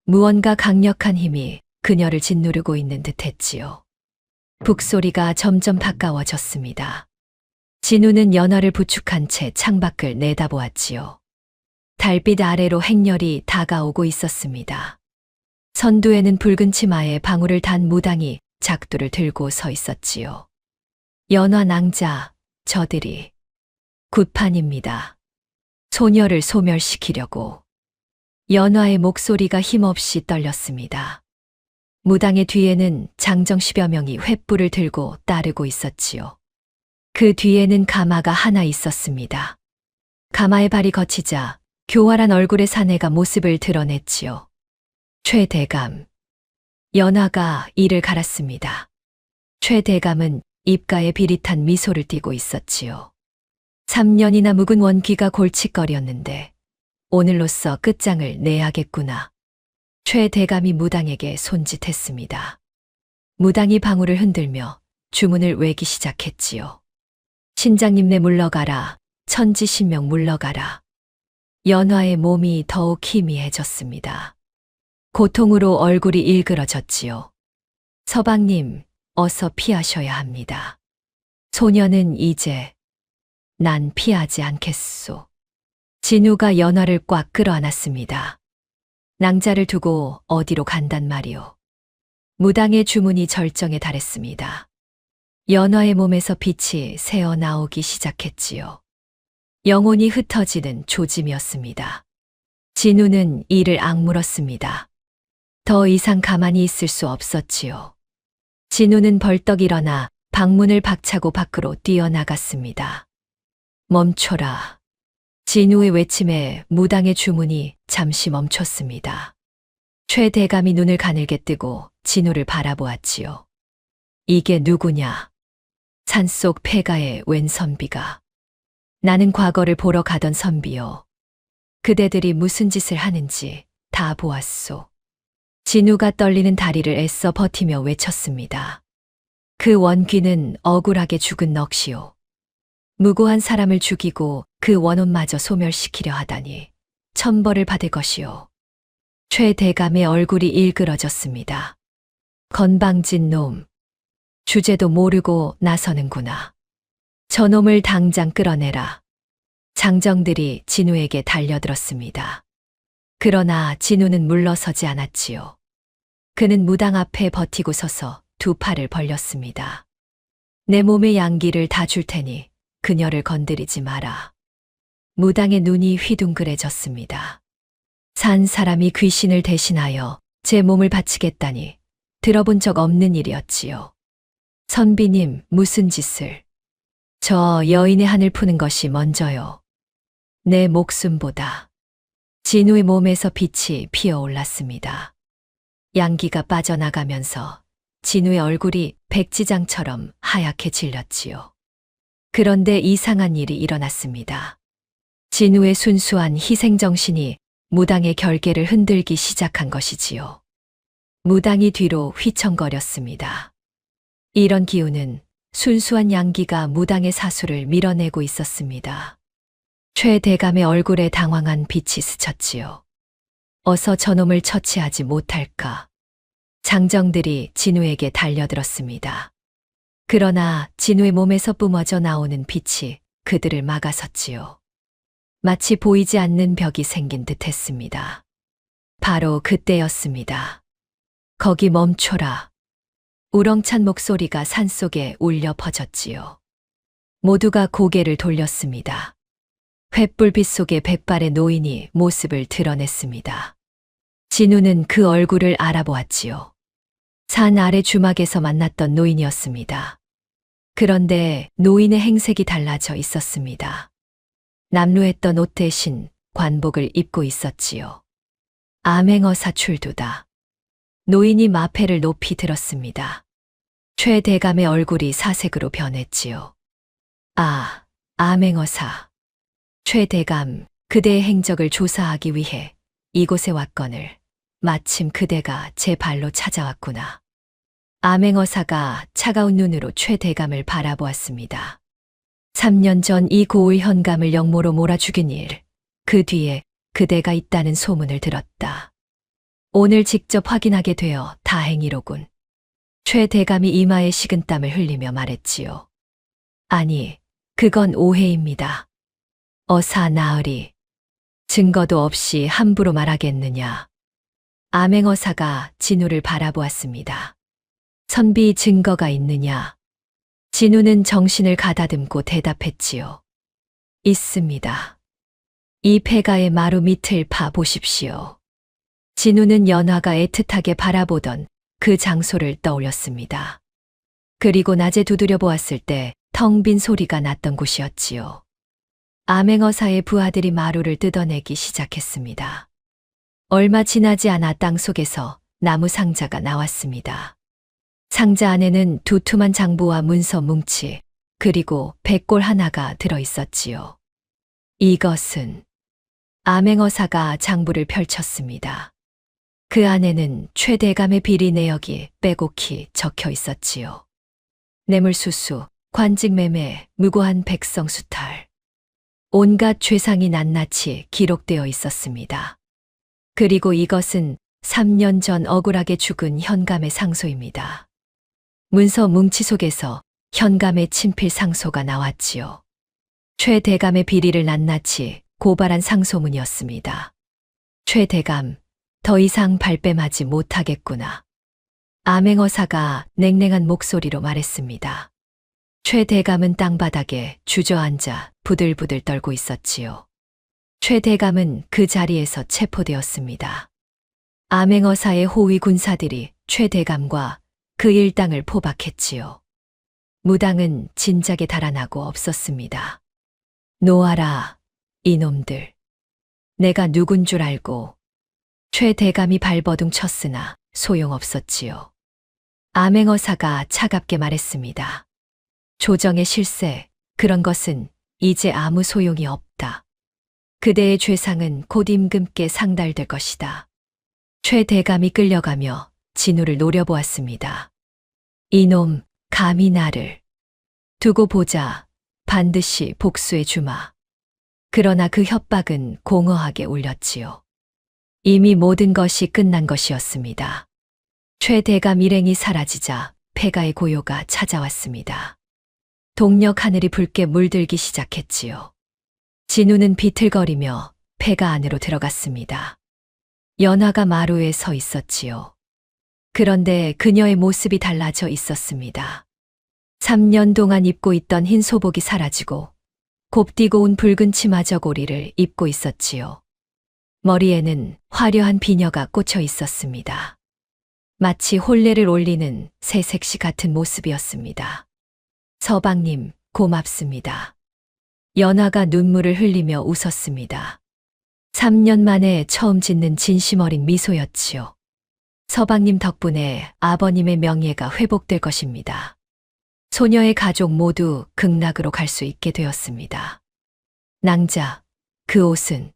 무언가 강력한 힘이 그녀를 짓누르고 있는 듯했지요. 북소리가 점점 가까워졌습니다. 진우는 연화를 부축한 채 창밖을 내다보았지요. 달빛 아래로 행렬이 다가오고 있었습니다. 선두에는 붉은 치마에 방울을 단 무당이 작두를 들고 서 있었지요. 연화 낭자, 저들이 굿판입니다. 소녀를 소멸시키려고. 연화의 목소리가 힘없이 떨렸습니다. 무당의 뒤에는 장정 10여 명이 횃불을 들고 따르고 있었지요. 그 뒤에는 가마가 하나 있었습니다. 가마의 발이 거치자 교활한 얼굴의 사내가 모습을 드러냈지요. 최대감. 연화가 이를 갈았습니다. 최대감은 입가에 비릿한 미소를 띠고 있었지요. 3년이나 묵은 원귀가 골칫거리였는데 오늘로써 끝장을 내야겠구나. 최대감이 무당에게 손짓했습니다. 무당이 방울을 흔들며 주문을 외기 시작했지요. 신장님네 물러가라. 천지신명 물러가라. 연화의 몸이 더욱 희미해졌습니다. 고통으로 얼굴이 일그러졌지요. 서방님, 어서 피하셔야 합니다. 소녀는 이제 난 피하지 않겠소. 진우가 연화를 꽉 끌어안았습니다. 낭자를 두고 어디로 간단 말이오. 무당의 주문이 절정에 달했습니다. 연화의 몸에서 빛이 새어 나오기 시작했지요. 영혼이 흩어지는 조짐이었습니다. 진우는 이를 악물었습니다. 더 이상 가만히 있을 수 없었지요. 진우는 벌떡 일어나 방문을 박차고 밖으로 뛰어나갔습니다. 멈춰라. 진우의 외침에 무당의 주문이 잠시 멈췄습니다. 최대감이 눈을 가늘게 뜨고 진우를 바라보았지요. 이게 누구냐? 산속 폐가의 웬 선비가. 나는 과거를 보러 가던 선비요. 그대들이 무슨 짓을 하는지 다 보았소. 진우가 떨리는 다리를 애써 버티며 외쳤습니다. 그 원귀는 억울하게 죽은 넋이요. 무고한 사람을 죽이고 그 원혼마저 소멸시키려 하다니 천벌을 받을 것이요. 최대감의 얼굴이 일그러졌습니다. 건방진 놈. 주제도 모르고 나서는구나. 저놈을 당장 끌어내라. 장정들이 진우에게 달려들었습니다. 그러나 진우는 물러서지 않았지요. 그는 무당 앞에 버티고 서서 두 팔을 벌렸습니다. 내 몸의 양기를 다 줄 테니 그녀를 건드리지 마라. 무당의 눈이 휘둥그레졌습니다. 산 사람이 귀신을 대신하여 제 몸을 바치겠다니 들어본 적 없는 일이었지요. 선비님, 무슨 짓을? 저 여인의 한을 푸는 것이 먼저요. 내 목숨보다. 진우의 몸에서 빛이 피어올랐습니다. 양기가 빠져나가면서 진우의 얼굴이 백지장처럼 하얗게 질렸지요. 그런데 이상한 일이 일어났습니다. 진우의 순수한 희생정신이 무당의 결계를 흔들기 시작한 것이지요. 무당이 뒤로 휘청거렸습니다. 이런 기운은 순수한 양기가 무당의 사수를 밀어내고 있었습니다. 최 대감의 얼굴에 당황한 빛이 스쳤지요. 어서 저놈을 처치하지 못할까. 장정들이 진우에게 달려들었습니다. 그러나 진우의 몸에서 뿜어져 나오는 빛이 그들을 막아섰지요. 마치 보이지 않는 벽이 생긴 듯 했습니다. 바로 그때였습니다. 거기 멈춰라. 우렁찬 목소리가 산속에 울려 퍼졌지요. 모두가 고개를 돌렸습니다. 횃불빛 속에 백발의 노인이 모습을 드러냈습니다. 진우는 그 얼굴을 알아보았지요. 산 아래 주막에서 만났던 노인이었습니다. 그런데 노인의 행색이 달라져 있었습니다. 남루했던 옷 대신 관복을 입고 있었지요. 암행어사 출두다. 노인이 마패를 높이 들었습니다. 최 대감의 얼굴이 사색으로 변했지요. 아, 암행어사. 최 대감, 그대의 행적을 조사하기 위해 이곳에 왔거늘 마침 그대가 제 발로 찾아왔구나. 암행어사가 차가운 눈으로 최 대감을 바라보았습니다. 3년 전 이 고을 현감을 역모로 몰아 죽인 일, 그 뒤에 그대가 있다는 소문을 들었다. 오늘 직접 확인하게 되어 다행이로군. 최 대감이 이마에 식은땀을 흘리며 말했지요. 아니, 그건 오해입니다. 어사 나으리. 증거도 없이 함부로 말하겠느냐. 암행어사가 진우를 바라보았습니다. 선비 증거가 있느냐. 진우는 정신을 가다듬고 대답했지요. 있습니다. 이 폐가의 마루 밑을 봐 보십시오. 진우는 연화가 애틋하게 바라보던 그 장소를 떠올렸습니다. 그리고 낮에 두드려 보았을 때 텅 빈 소리가 났던 곳이었지요. 암행어사의 부하들이 마루를 뜯어내기 시작했습니다. 얼마 지나지 않아 땅속에서 나무 상자가 나왔습니다. 상자 안에는 두툼한 장부와 문서 뭉치, 그리고 백골 하나가 들어 있었지요. 이것은 암행어사가 장부를 펼쳤습니다. 그 안에는 최 대감의 비리 내역이 빼곡히 적혀 있었지요. 뇌물수수, 관직매매, 무고한 백성 수탈. 온갖 죄상이 낱낱이 기록되어 있었습니다. 그리고 이것은 3년 전 억울하게 죽은 현감의 상소입니다. 문서 뭉치 속에서 현감의 친필 상소가 나왔지요. 최 대감의 비리를 낱낱이 고발한 상소문이었습니다. 최 대감, 더 이상 발뺌하지 못하겠구나. 암행어사가 냉랭한 목소리로 말했습니다. 최 대감은 땅바닥에 주저앉아 부들부들 떨고 있었지요. 최 대감은 그 자리에서 체포되었습니다. 암행어사의 호위 군사들이 최 대감과 그 일당을 포박했지요. 무당은 진작에 달아나고 없었습니다. 놓아라, 이놈들. 내가 누군 줄 알고. 최 대감이 발버둥 쳤으나 소용없었지요. 암행어사가 차갑게 말했습니다. 조정의 실세, 그런 것은 이제 아무 소용이 없다. 그대의 죄상은 곧 임금께 상달될 것이다. 최 대감이 끌려가며 진우를 노려보았습니다. 이놈, 감히 나를. 두고 보자. 반드시 복수해 주마. 그러나 그 협박은 공허하게 울렸지요. 이미 모든 것이 끝난 것이었습니다. 최 대감 일행이 사라지자 폐가의 고요가 찾아왔습니다. 동력 하늘이 붉게 물들기 시작했지요. 진우는 비틀거리며 폐가 안으로 들어갔습니다. 연화가 마루에 서 있었지요. 그런데 그녀의 모습이 달라져 있었습니다. 3년 동안 입고 있던 흰 소복이 사라지고 곱디고 온 붉은 치마 저고리를 입고 있었지요. 머리에는 화려한 비녀가 꽂혀 있었습니다. 마치 혼례를 올리는 새색시 같은 모습이었습니다. 서방님, 고맙습니다. 연화가 눈물을 흘리며 웃었습니다. 3년 만에 처음 짓는 진심 어린 미소였지요. 서방님 덕분에 아버님의 명예가 회복될 것입니다. 소녀의 가족 모두 극락으로 갈 수 있게 되었습니다. 낭자, 그 옷은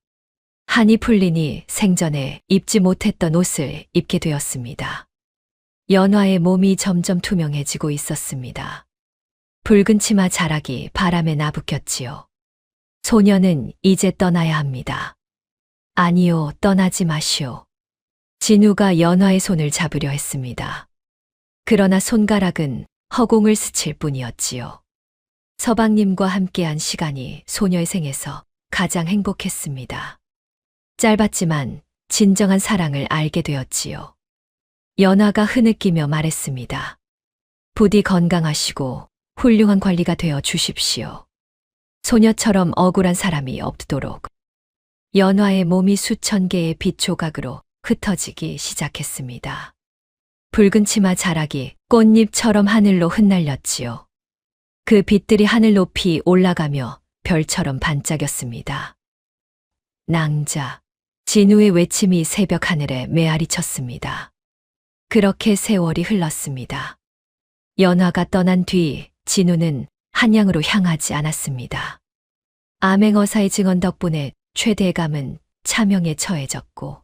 한이 풀리니 생전에 입지 못했던 옷을 입게 되었습니다. 연화의 몸이 점점 투명해지고 있었습니다. 붉은 치마 자락이 바람에 나부꼈지요. 소녀는 이제 떠나야 합니다. 아니요, 떠나지 마시오. 진우가 연화의 손을 잡으려 했습니다. 그러나 손가락은 허공을 스칠 뿐이었지요. 서방님과 함께한 시간이 소녀의 생에서 가장 행복했습니다. 짧았지만 진정한 사랑을 알게 되었지요. 연화가 흐느끼며 말했습니다. 부디 건강하시고 훌륭한 관리가 되어 주십시오. 소녀처럼 억울한 사람이 없도록. 연화의 몸이 수천 개의 빛 조각으로 흩어지기 시작했습니다. 붉은 치마 자락이 꽃잎처럼 하늘로 흩날렸지요. 그 빛들이 하늘 높이 올라가며 별처럼 반짝였습니다. 낭자, 진우의 외침이 새벽 하늘에 메아리 쳤습니다. 그렇게 세월이 흘렀습니다. 연화가 떠난 뒤 진우는 한양으로 향하지 않았습니다. 암행어사의 증언 덕분에 최대감은 차명에 처해졌고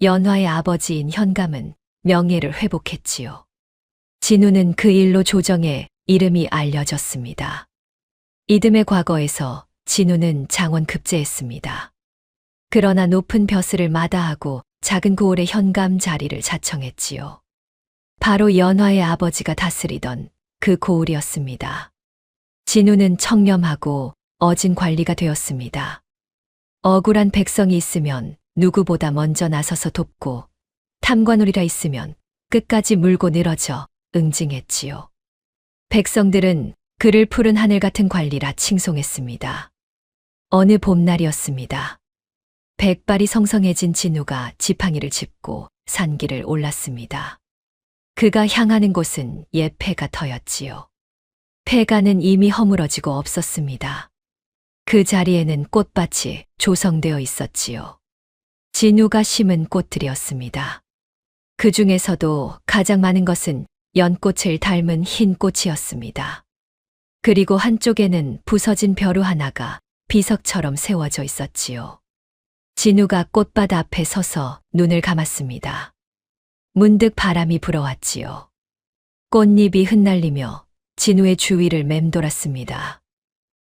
연화의 아버지인 현감은 명예를 회복했지요. 진우는 그 일로 조정에 이름이 알려졌습니다. 이듬해 과거에서 진우는 장원 급제했습니다. 그러나 높은 벼슬을 마다하고 작은 고을의 현감 자리를 자청했지요. 바로 연화의 아버지가 다스리던 그 고을이었습니다. 진우는 청렴하고 어진 관리가 되었습니다. 억울한 백성이 있으면 누구보다 먼저 나서서 돕고 탐관오리라 있으면 끝까지 물고 늘어져 응징했지요. 백성들은 그를 푸른 하늘 같은 관리라 칭송했습니다. 어느 봄날이었습니다. 백발이 성성해진 진우가 지팡이를 짚고 산길을 올랐습니다. 그가 향하는 곳은 옛 폐가터였지요. 폐가는 이미 허물어지고 없었습니다. 그 자리에는 꽃밭이 조성되어 있었지요. 진우가 심은 꽃들이었습니다. 그 중에서도 가장 많은 것은 연꽃을 닮은 흰 꽃이었습니다. 그리고 한쪽에는 부서진 벼루 하나가 비석처럼 세워져 있었지요. 진우가 꽃밭 앞에 서서 눈을 감았습니다. 문득 바람이 불어왔지요. 꽃잎이 흩날리며 진우의 주위를 맴돌았습니다.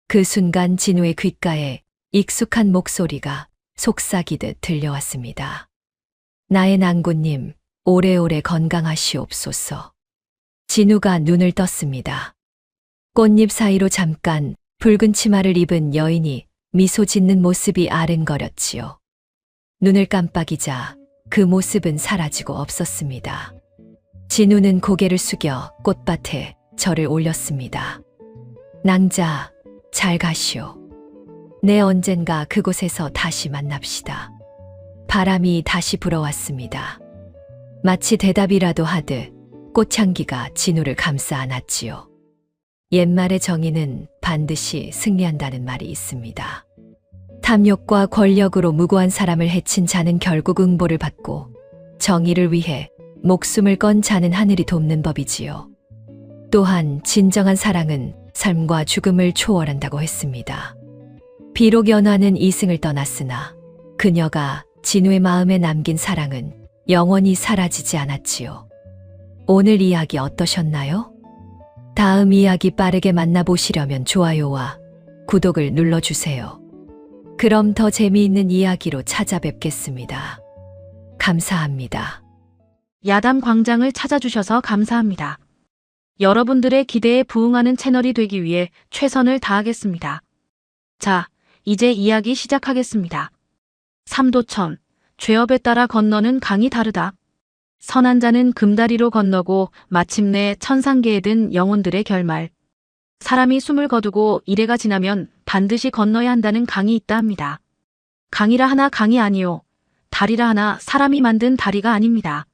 그 순간 진우의 귓가에 익숙한 목소리가 속삭이듯 들려왔습니다. 나의 낭군님, 오래오래 건강하시옵소서. 진우가 눈을 떴습니다. 꽃잎 사이로 잠깐 붉은 치마를 입은 여인이 미소 짓는 모습이 아른거렸지요. 눈을 깜빡이자 그 모습은 사라지고 없었습니다. 진우는 고개를 숙여 꽃밭에 절을 올렸습니다. 낭자, 잘 가시오. 내 언젠가 그곳에서 다시 만납시다. 바람이 다시 불어왔습니다. 마치 대답이라도 하듯 꽃향기가 진우를 감싸 안았지요. 옛말의 정의는 반드시 승리한다는 말이 있습니다. 탐욕과 권력으로 무고한 사람을 해친 자는 결국 응보를 받고 정의를 위해 목숨을 건 자는 하늘이 돕는 법이지요. 또한 진정한 사랑은 삶과 죽음을 초월한다고 했습니다. 비록 연화는 이승을 떠났으나 그녀가 진우의 마음에 남긴 사랑은 영원히 사라지지 않았지요. 오늘 이야기 어떠셨나요? 다음 이야기 빠르게 만나보시려면 좋아요와 구독을 눌러주세요. 그럼 더 재미있는 이야기로 찾아뵙겠습니다. 감사합니다. 야담 광장을 찾아주셔서 감사합니다. 여러분들의 기대에 부응하는 채널이 되기 위해 최선을 다하겠습니다. 자, 이제 이야기 시작하겠습니다. 삼도천, 죄업에 따라 건너는 강이 다르다. 선한 자는 금다리로 건너고 마침내 천상계에 든 영혼들의 결말. 사람이 숨을 거두고 이래가 지나면 반드시 건너야 한다는 강이 있다 합니다. 강이라 하나 강이 아니요. 다리라 하나 사람이 만든 다리가 아닙니다.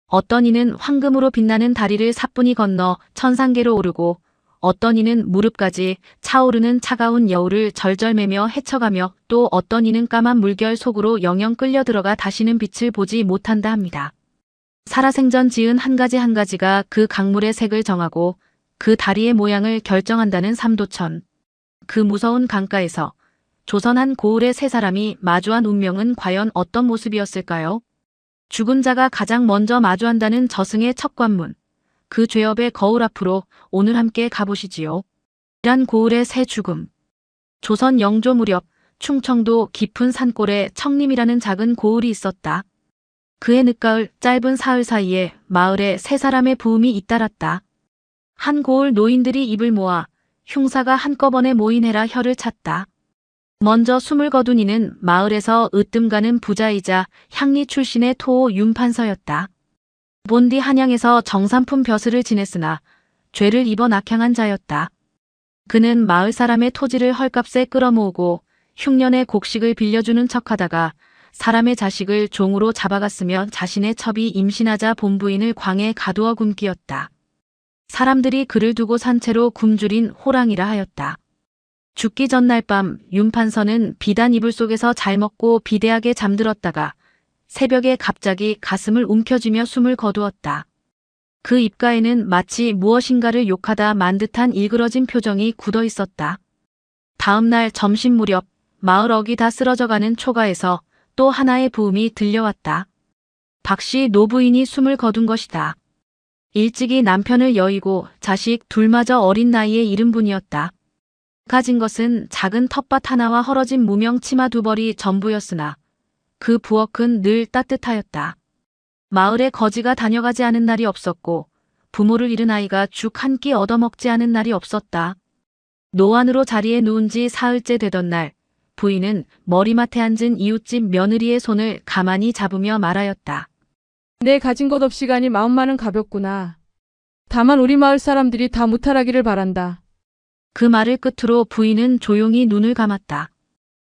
어떤 이는 황금으로 빛나는 다리를 사뿐히 건너 천상계로 오르고 어떤 이는 무릎까지 차오르는 차가운 여울을 절절매며 헤쳐가며 또 어떤 이는 까만 물결 속으로 영영 끌려 들어가 다시는 빛을 보지 못한다 합니다. 살아생전 지은 한 가지 한 가지가 그 강물의 색을 정하고 그 다리의 모양을 결정한다는 삼도천. 그 무서운 강가에서 조선 한 고을의 세 사람이 마주한 운명은 과연 어떤 모습이었을까요? 죽은 자가 가장 먼저 마주한다는 저승의 첫 관문. 그 죄업의 거울 앞으로 오늘 함께 가보시지요. 이란 고을의 새 죽음. 조선 영조 무렵 충청도 깊은 산골에 청림이라는 작은 고을이 있었다. 그해 늦가을 짧은 사흘 사이에 마을에 세 사람의 부음이 잇따랐다. 한 고을 노인들이 입을 모아 흉사가 한꺼번에 모인 해라 혀를 찼다. 먼저 숨을 거둔 이는 마을에서 으뜸 가는 부자이자 향리 출신의 토호 윤판서였다. 본디 한양에서 정삼품 벼슬을 지냈으나 죄를 입어 낙향한 자였다. 그는 마을 사람의 토지를 헐값에 끌어모으고 흉년의 곡식을 빌려주는 척하다가 사람의 자식을 종으로 잡아갔으며 자신의 첩이 임신하자 본부인을 광에 가두어 굶기었다. 사람들이 그를 두고 산 채로 굶주린 호랑이라 하였다. 죽기 전날 밤 윤판서는 비단 이불 속에서 잘 먹고 비대하게 잠들었다가 새벽에 갑자기 가슴을 움켜쥐며 숨을 거두었다. 그 입가에는 마치 무엇인가를 욕하다 만 듯한 일그러진 표정이 굳어 있었다. 다음 날 점심 무렵 마을 어기 다 쓰러져가는 초가에서 또 하나의 부음이 들려왔다. 박씨 노부인이 숨을 거둔 것이다. 일찍이 남편을 여의고 자식 둘마저 어린 나이에 잃은 분이었다. 가진 것은 작은 텃밭 하나와 헐어진 무명 치마 두 벌이 전부였으나 그 부엌은 늘 따뜻하였다. 마을에 거지가 다녀가지 않은 날이 없었고 부모를 잃은 아이가 죽 한 끼 얻어먹지 않은 날이 없었다. 노안으로 자리에 누운 지 사흘째 되던 날 부인은 머리맡에 앉은 이웃집 며느리의 손을 가만히 잡으며 말하였다. 내 가진 것 없이 가니 마음만은 가볍구나. 다만 우리 마을 사람들이 다 무탈하기를 바란다. 그 말을 끝으로 부인은 조용히 눈을 감았다.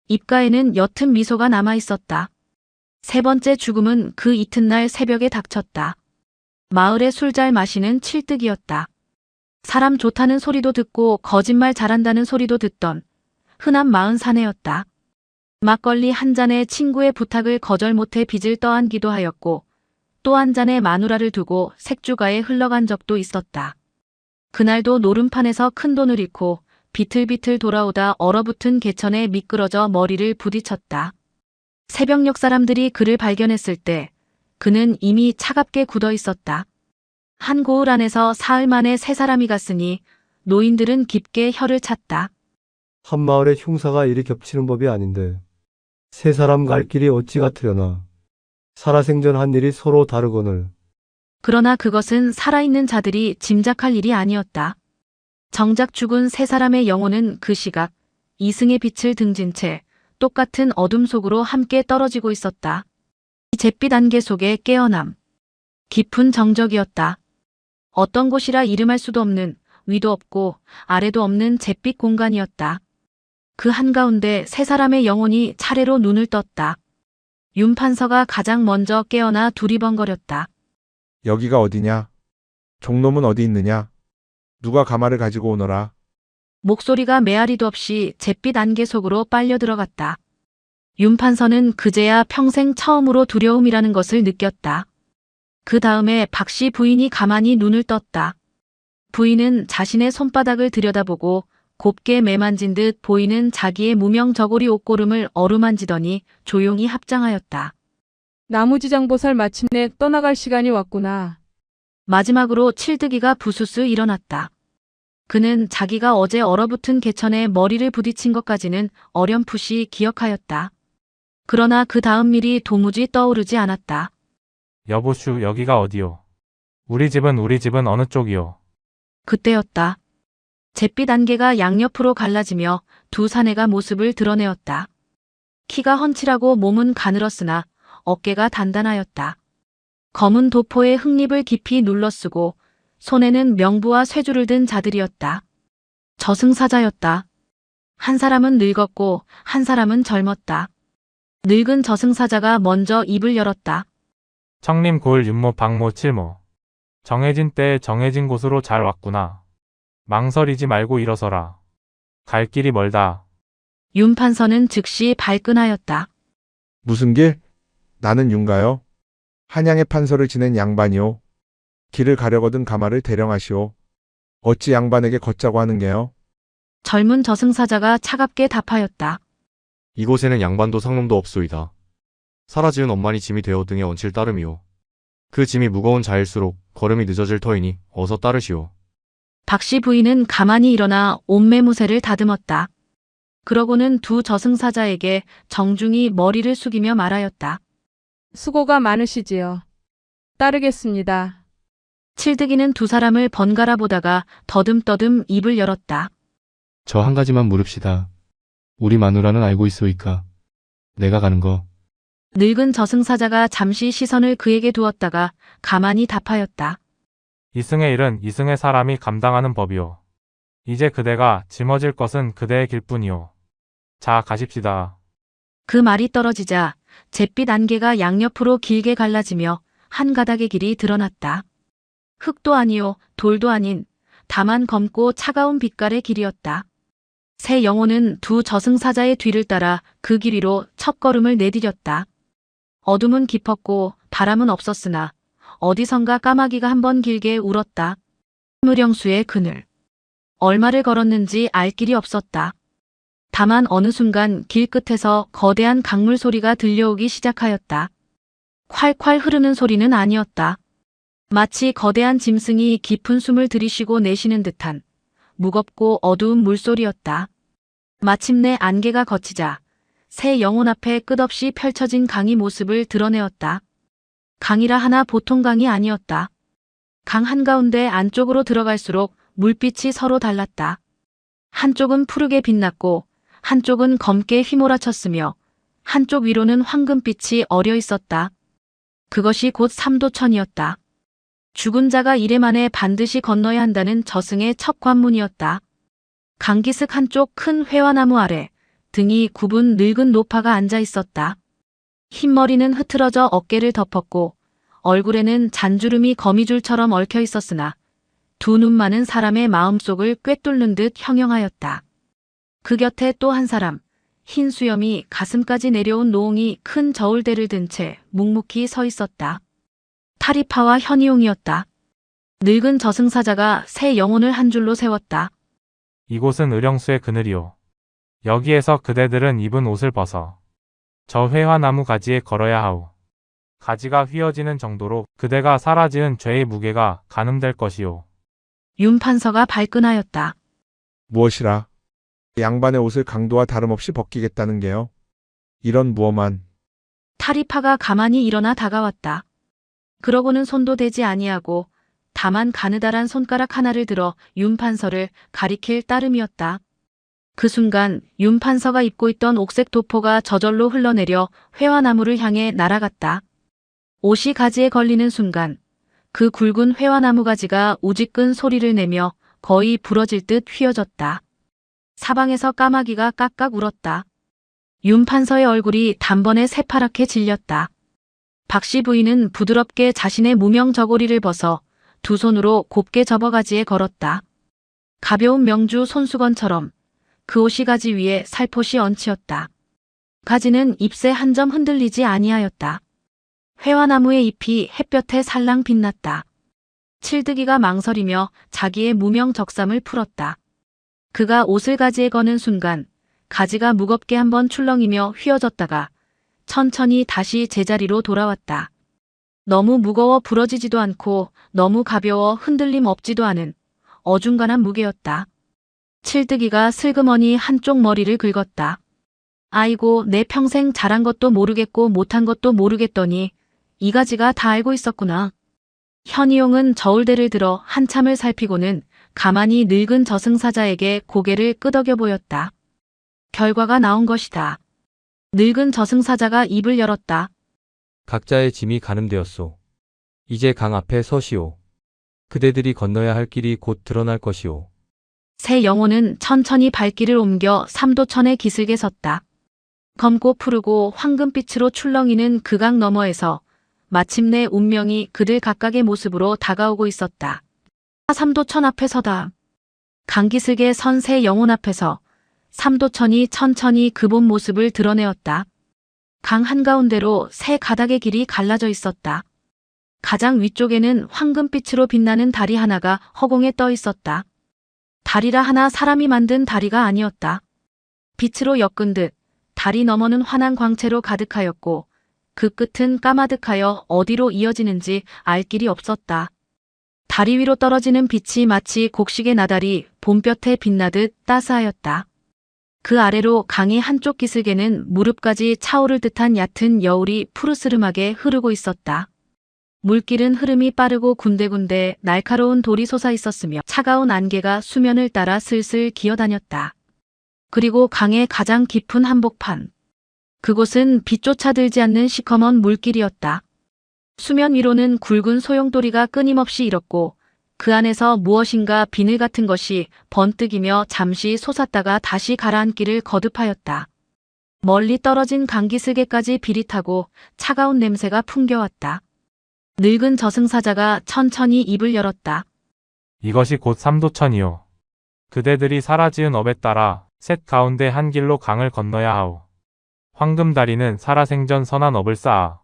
입가에는 옅은 미소가 남아 있었다. 세 번째 죽음은 그 이튿날 새벽에 닥쳤다. 마을에 술 잘 마시는 칠뜨기였다. 사람 좋다는 소리도 듣고 거짓말 잘한다는 소리도 듣던 흔한 마흔 사내였다. 막걸리 한 잔에 친구의 부탁을 거절 못해 빚을 떠안기도 하였고 또 한 잔에 마누라를 두고 색주가에 흘러간 적도 있었다. 그날도 노름판에서 큰돈을 잃고 비틀비틀 돌아오다 얼어붙은 개천에 미끄러져 머리를 부딪혔다. 새벽녘 사람들이 그를 발견했을 때 그는 이미 차갑게 굳어 있었다. 한 고을 안에서 사흘 만에 세 사람이 갔으니 노인들은 깊게 혀를 찼다. 한 마을에 흉사가 이리 겹치는 법이 아닌데 세 사람 갈 길이 어찌 같으려나. 살아생전 한 일이 서로 다르거늘. 그러나 그것은 살아있는 자들이 짐작할 일이 아니었다. 정작 죽은 세 사람의 영혼은 그 시각 이승의 빛을 등진 채 똑같은 어둠 속으로 함께 떨어지고 있었다. 이 잿빛 안개 속에 깨어남. 깊은 정적이었다. 어떤 곳이라 이름할 수도 없는 위도 없고 아래도 없는 잿빛 공간이었다. 그 한가운데 세 사람의 영혼이 차례로 눈을 떴다. 윤판서가 가장 먼저 깨어나 두리번거렸다. 여기가 어디냐? 종놈은 어디 있느냐? 누가 가마를 가지고 오너라. 목소리가 메아리도 없이 잿빛 안개 속으로 빨려 들어갔다. 윤판서는 그제야 평생 처음으로 두려움이라는 것을 느꼈다. 그 다음에 박씨 부인이 가만히 눈을 떴다. 부인은 자신의 손바닥을 들여다보고 곱게 매만진 듯 보이는 자기의 무명 저고리 옷고름을 어루만지더니 조용히 합장하였다. 나무지장보살 마침내 떠나갈 시간이 왔구나. 마지막으로 칠뜨기가 부스스 일어났다. 그는 자기가 어제 얼어붙은 개천에 머리를 부딪힌 것까지는 어렴풋이 기억하였다. 그러나 그 다음 일이 도무지 떠오르지 않았다. 여보슈, 여기가 어디요? 우리 집은 어느 쪽이요? 그때였다. 잿빛 안개가 양옆으로 갈라지며 두 사내가 모습을 드러내었다. 키가 훤칠하고 몸은 가늘었으나 어깨가 단단하였다. 검은 도포에 흙립을 깊이 눌러쓰고 손에는 명부와 쇠줄을 든 자들이었다. 저승사자였다. 한 사람은 늙었고 한 사람은 젊었다. 늙은 저승사자가 먼저 입을 열었다. 청림 골 윤모 박모 칠모. 정해진 때에 정해진 곳으로 잘 왔구나. 망설이지 말고 일어서라. 갈 길이 멀다. 윤 판서는 즉시 발끈하였다. 무슨 길? 나는 윤가요. 한양의 판서를 지낸 양반이오. 길을 가려거든 가마를 대령하시오. 어찌 양반에게 걷자고 하는 게요? 젊은 저승사자가 차갑게 답하였다. 이곳에는 양반도 상놈도 없소이다. 사라지은 엄만이 짐이 되어 등에 얹힐 따름이오. 그 짐이 무거운 자일수록 걸음이 늦어질 터이니 어서 따르시오. 박씨 부인은 가만히 일어나 옷매무새를 다듬었다. 그러고는 두 저승사자에게 정중히 머리를 숙이며 말하였다. 수고가 많으시지요. 따르겠습니다. 칠득이는 두 사람을 번갈아 보다가 더듬더듬 입을 열었다. 저 한 가지만 물읍시다. 우리 마누라는 알고 있소이까? 내가 가는 거. 늙은 저승사자가 잠시 시선을 그에게 두었다가 가만히 답하였다. 이승의 일은 이승의 사람이 감당하는 법이오. 이제 그대가 짊어질 것은 그대의 길뿐이오. 자, 가십시다. 그 말이 떨어지자 잿빛 안개가 양옆으로 길게 갈라지며 한 가닥의 길이 드러났다. 흙도 아니요 돌도 아닌 다만 검고 차가운 빛깔의 길이었다. 새 영혼은 두 저승사자의 뒤를 따라 그 길 위로 첫걸음을 내디뎠다. 어둠은 깊었고 바람은 없었으나 어디선가 까마귀가 한번 길게 울었다. 무령수의 그늘. 얼마를 걸었는지 알 길이 없었다. 다만 어느 순간 길 끝에서 거대한 강물 소리가 들려오기 시작하였다. 콸콸 흐르는 소리는 아니었다. 마치 거대한 짐승이 깊은 숨을 들이쉬고 내쉬는 듯한 무겁고 어두운 물소리였다. 마침내 안개가 걷히자 새 영혼 앞에 끝없이 펼쳐진 강이 모습을 드러내었다. 강이라 하나 보통 강이 아니었다. 강 한가운데 안쪽으로 들어갈수록 물빛이 서로 달랐다. 한쪽은 푸르게 빛났고 한쪽은 검게 휘몰아쳤으며 한쪽 위로는 황금빛이 어려 있었다. 그것이 곧 삼도천이었다. 죽은 자가 이래 만에 반드시 건너야 한다는 저승의 첫 관문이었다. 강기슭 한쪽 큰 회화나무 아래 등이 굽은 늙은 노파가 앉아 있었다. 흰머리는 흐트러져 어깨를 덮었고 얼굴에는 잔주름이 거미줄처럼 얽혀 있었으나 두 눈만은 사람의 마음속을 꿰뚫는 듯 형형하였다. 그 곁에 또 한 사람, 흰 수염이 가슴까지 내려온 노옹이 큰 저울대를 든 채 묵묵히 서 있었다. 타리파와 현이용이었다. 늙은 저승사자가 새 영혼을 한 줄로 세웠다. 이곳은 의령수의 그늘이오. 여기에서 그대들은 입은 옷을 벗어 저 회화나무 가지에 걸어야 하오. 가지가 휘어지는 정도로 그대가 사라지는 죄의 무게가 가늠될 것이오. 윤 판서가 발끈하였다. 무엇이라? 양반의 옷을 강도와 다름없이 벗기겠다는 게요? 이런 무엄한. 타리파가 가만히 일어나 다가왔다. 그러고는 손도 대지 아니하고 다만 가느다란 손가락 하나를 들어 윤 판서를 가리킬 따름이었다. 그 순간 윤 판서가 입고 있던 옥색 도포가 저절로 흘러내려 회화나무를 향해 날아갔다. 옷이 가지에 걸리는 순간 그 굵은 회화나무 가지가 우지끈 소리를 내며 거의 부러질 듯 휘어졌다. 사방에서 까마귀가 깍깍 울었다. 윤 판서의 얼굴이 단번에 새파랗게 질렸다. 박씨 부인은 부드럽게 자신의 무명 저고리를 벗어 두 손으로 곱게 접어가지에 걸었다. 가벼운 명주 손수건처럼 그 옷이 가지 위에 살포시 얹히었다. 가지는 잎새 한 점 흔들리지 아니하였다. 회화나무의 잎이 햇볕에 살랑 빛났다. 칠득이가 망설이며 자기의 무명 적삼을 풀었다. 그가 옷을 가지에 거는 순간 가지가 무겁게 한번 출렁이며 휘어졌다가 천천히 다시 제자리로 돌아왔다. 너무 무거워 부러지지도 않고 너무 가벼워 흔들림 없지도 않은 어중간한 무게였다. 칠득이가 슬그머니 한쪽 머리를 긁었다. 아이고, 내 평생 잘한 것도 모르겠고 못한 것도 모르겠더니 이 가지가 다 알고 있었구나. 현이용은 저울대를 들어 한참을 살피고는 가만히 늙은 저승사자에게 고개를 끄덕여 보였다. 결과가 나온 것이다. 늙은 저승사자가 입을 열었다. 각자의 짐이 가늠되었소. 이제 강 앞에 서시오. 그대들이 건너야 할 길이 곧 드러날 것이오. 새 영혼은 천천히 발길을 옮겨 삼도천의 기슭에 섰다. 검고 푸르고 황금빛으로 출렁이는 그 강 너머에서 마침내 운명이 그들 각각의 모습으로 다가오고 있었다. 삼도천 앞에 서다. 강기슭에 선 새 영혼 앞에서 삼도천이 천천히 그 본 모습을 드러내었다. 강 한가운데로 새 가닥의 길이 갈라져 있었다. 가장 위쪽에는 황금빛으로 빛나는 다리 하나가 허공에 떠 있었다. 다리라 하나 사람이 만든 다리가 아니었다. 빛으로 엮은 듯 다리 너머는 환한 광채로 가득하였고 그 끝은 까마득하여 어디로 이어지는지 알 길이 없었다. 다리 위로 떨어지는 빛이 마치 곡식의 나달이 봄볕에 빛나듯 따스하였다. 그 아래로 강의 한쪽 기슭에는 무릎까지 차오를 듯한 얕은 여울이 푸르스름하게 흐르고 있었다. 물길은 흐름이 빠르고 군데군데 날카로운 돌이 솟아 있었으며 차가운 안개가 수면을 따라 슬슬 기어다녔다. 그리고 강의 가장 깊은 한복판. 그곳은 빛조차 들지 않는 시커먼 물길이었다. 수면 위로는 굵은 소용돌이가 끊임없이 일었고 그 안에서 무엇인가 비늘 같은 것이 번뜩이며 잠시 솟았다가 다시 가라앉기를 거듭하였다. 멀리 떨어진 강기슭에까지 비릿하고 차가운 냄새가 풍겨왔다. 늙은 저승사자가 천천히 입을 열었다. 이것이 곧 삼도천이요. 그대들이 사라지은 업에 따라 셋 가운데 한 길로 강을 건너야 하오. 황금다리는 살아생전 선한 업을 쌓아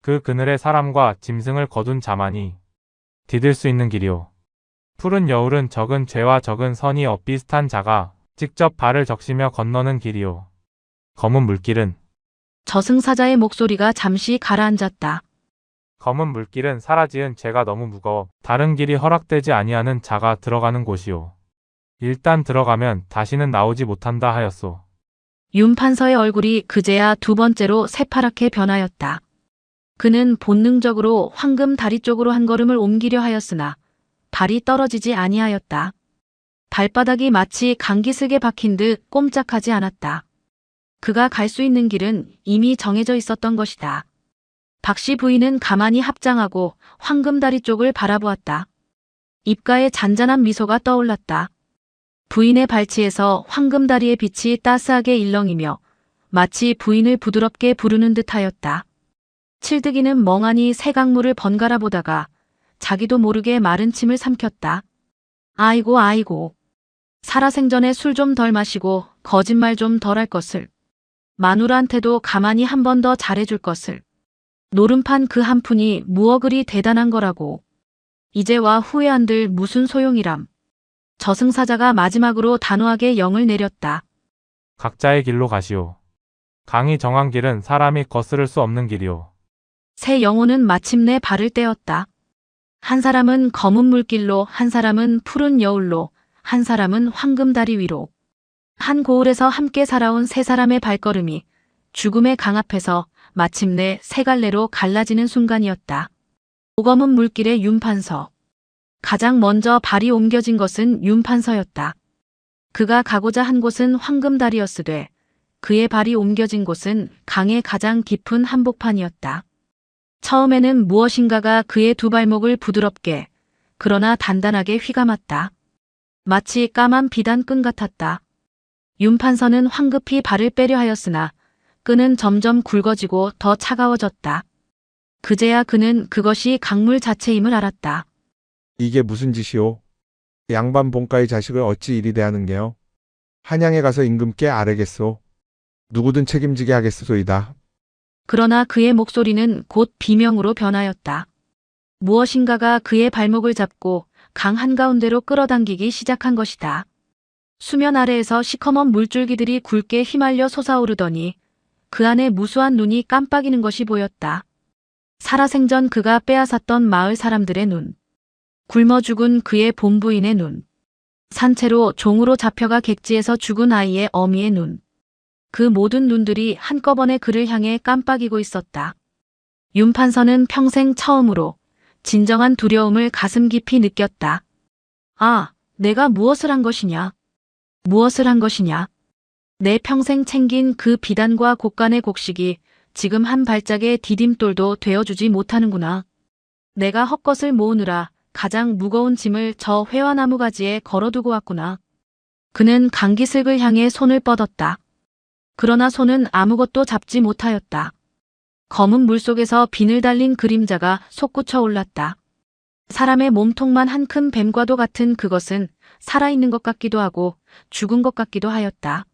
그 그늘에 사람과 짐승을 거둔 자만이 디딜 수 있는 길이오. 푸른 여울은 적은 죄와 적은 선이 엇비슷한 자가 직접 발을 적시며 건너는 길이오. 검은 물길은 저승사자의 목소리가 잠시 가라앉았다. 검은 물길은 사라지은 죄가 너무 무거워 다른 길이 허락되지 아니하는 자가 들어가는 곳이오. 일단 들어가면 다시는 나오지 못한다 하였소. 윤 판서의 얼굴이 그제야 두 번째로 새파랗게 변하였다. 그는 본능적으로 황금 다리 쪽으로 한 걸음을 옮기려 하였으나 발이 떨어지지 아니하였다. 발바닥이 마치 강기슭에 박힌 듯 꼼짝하지 않았다. 그가 갈 수 있는 길은 이미 정해져 있었던 것이다. 박씨 부인은 가만히 합장하고 황금다리 쪽을 바라보았다. 입가에 잔잔한 미소가 떠올랐다. 부인의 발치에서 황금다리의 빛이 따스하게 일렁이며 마치 부인을 부드럽게 부르는 듯하였다. 칠득이는 멍하니 새강물을 번갈아 보다가 자기도 모르게 마른 침을 삼켰다. 아이고 아이고. 살아생전에 술 좀 덜 마시고 거짓말 좀 덜 할 것을. 마누라한테도 가만히 한 번 더 잘해줄 것을. 노름판 그 한 푼이 무어 그리 대단한 거라고. 이제와 후회한들 무슨 소용이람. 저승사자가 마지막으로 단호하게 영을 내렸다. 각자의 길로 가시오. 강이 정한 길은 사람이 거스를 수 없는 길이오. 새 영혼은 마침내 발을 떼었다. 한 사람은 검은 물길로, 한 사람은 푸른 여울로, 한 사람은 황금다리 위로. 한 고을에서 함께 살아온 세 사람의 발걸음이 죽음의 강 앞에서 마침내 세 갈래로 갈라지는 순간이었다. 오검은 물길의 윤판서. 가장 먼저 발이 옮겨진 것은 윤판서였다. 그가 가고자 한 곳은 황금다리였으되 그의 발이 옮겨진 곳은 강의 가장 깊은 한복판이었다. 처음에는 무엇인가가 그의 두 발목을 부드럽게 그러나 단단하게 휘감았다. 마치 까만 비단 끈 같았다. 윤판서는 황급히 발을 빼려 하였으나 끈은 점점 굵어지고 더 차가워졌다. 그제야 그는 그것이 강물 자체임을 알았다. 이게 무슨 짓이오? 양반 본가의 자식을 어찌 이리 대하는 게요? 한양에 가서 임금께 아뢰겠소. 누구든 책임지게 하겠소이다. 그러나 그의 목소리는 곧 비명으로 변하였다. 무엇인가가 그의 발목을 잡고 강 한가운데로 끌어당기기 시작한 것이다. 수면 아래에서 시커먼 물줄기들이 굵게 휘말려 솟아오르더니 그 안에 무수한 눈이 깜빡이는 것이 보였다. 살아생전 그가 빼앗았던 마을 사람들의 눈. 굶어 죽은 그의 본부인의 눈. 산채로 종으로 잡혀가 객지에서 죽은 아이의 어미의 눈. 그 모든 눈들이 한꺼번에 그를 향해 깜빡이고 있었다. 윤판서는 평생 처음으로 진정한 두려움을 가슴 깊이 느꼈다. 아, 내가 무엇을 한 것이냐? 무엇을 한 것이냐? 내 평생 챙긴 그 비단과 곡간의 곡식이 지금 한 발짝의 디딤돌도 되어주지 못하는구나. 내가 헛것을 모으느라 가장 무거운 짐을 저 회화나무 가지에 걸어두고 왔구나. 그는 강기슭을 향해 손을 뻗었다. 그러나 손은 아무것도 잡지 못하였다. 검은 물속에서 비늘 달린 그림자가 솟구쳐 올랐다. 사람의 몸통만 한 큰 뱀과도 같은 그것은 살아있는 것 같기도 하고 죽은 것 같기도 하였다.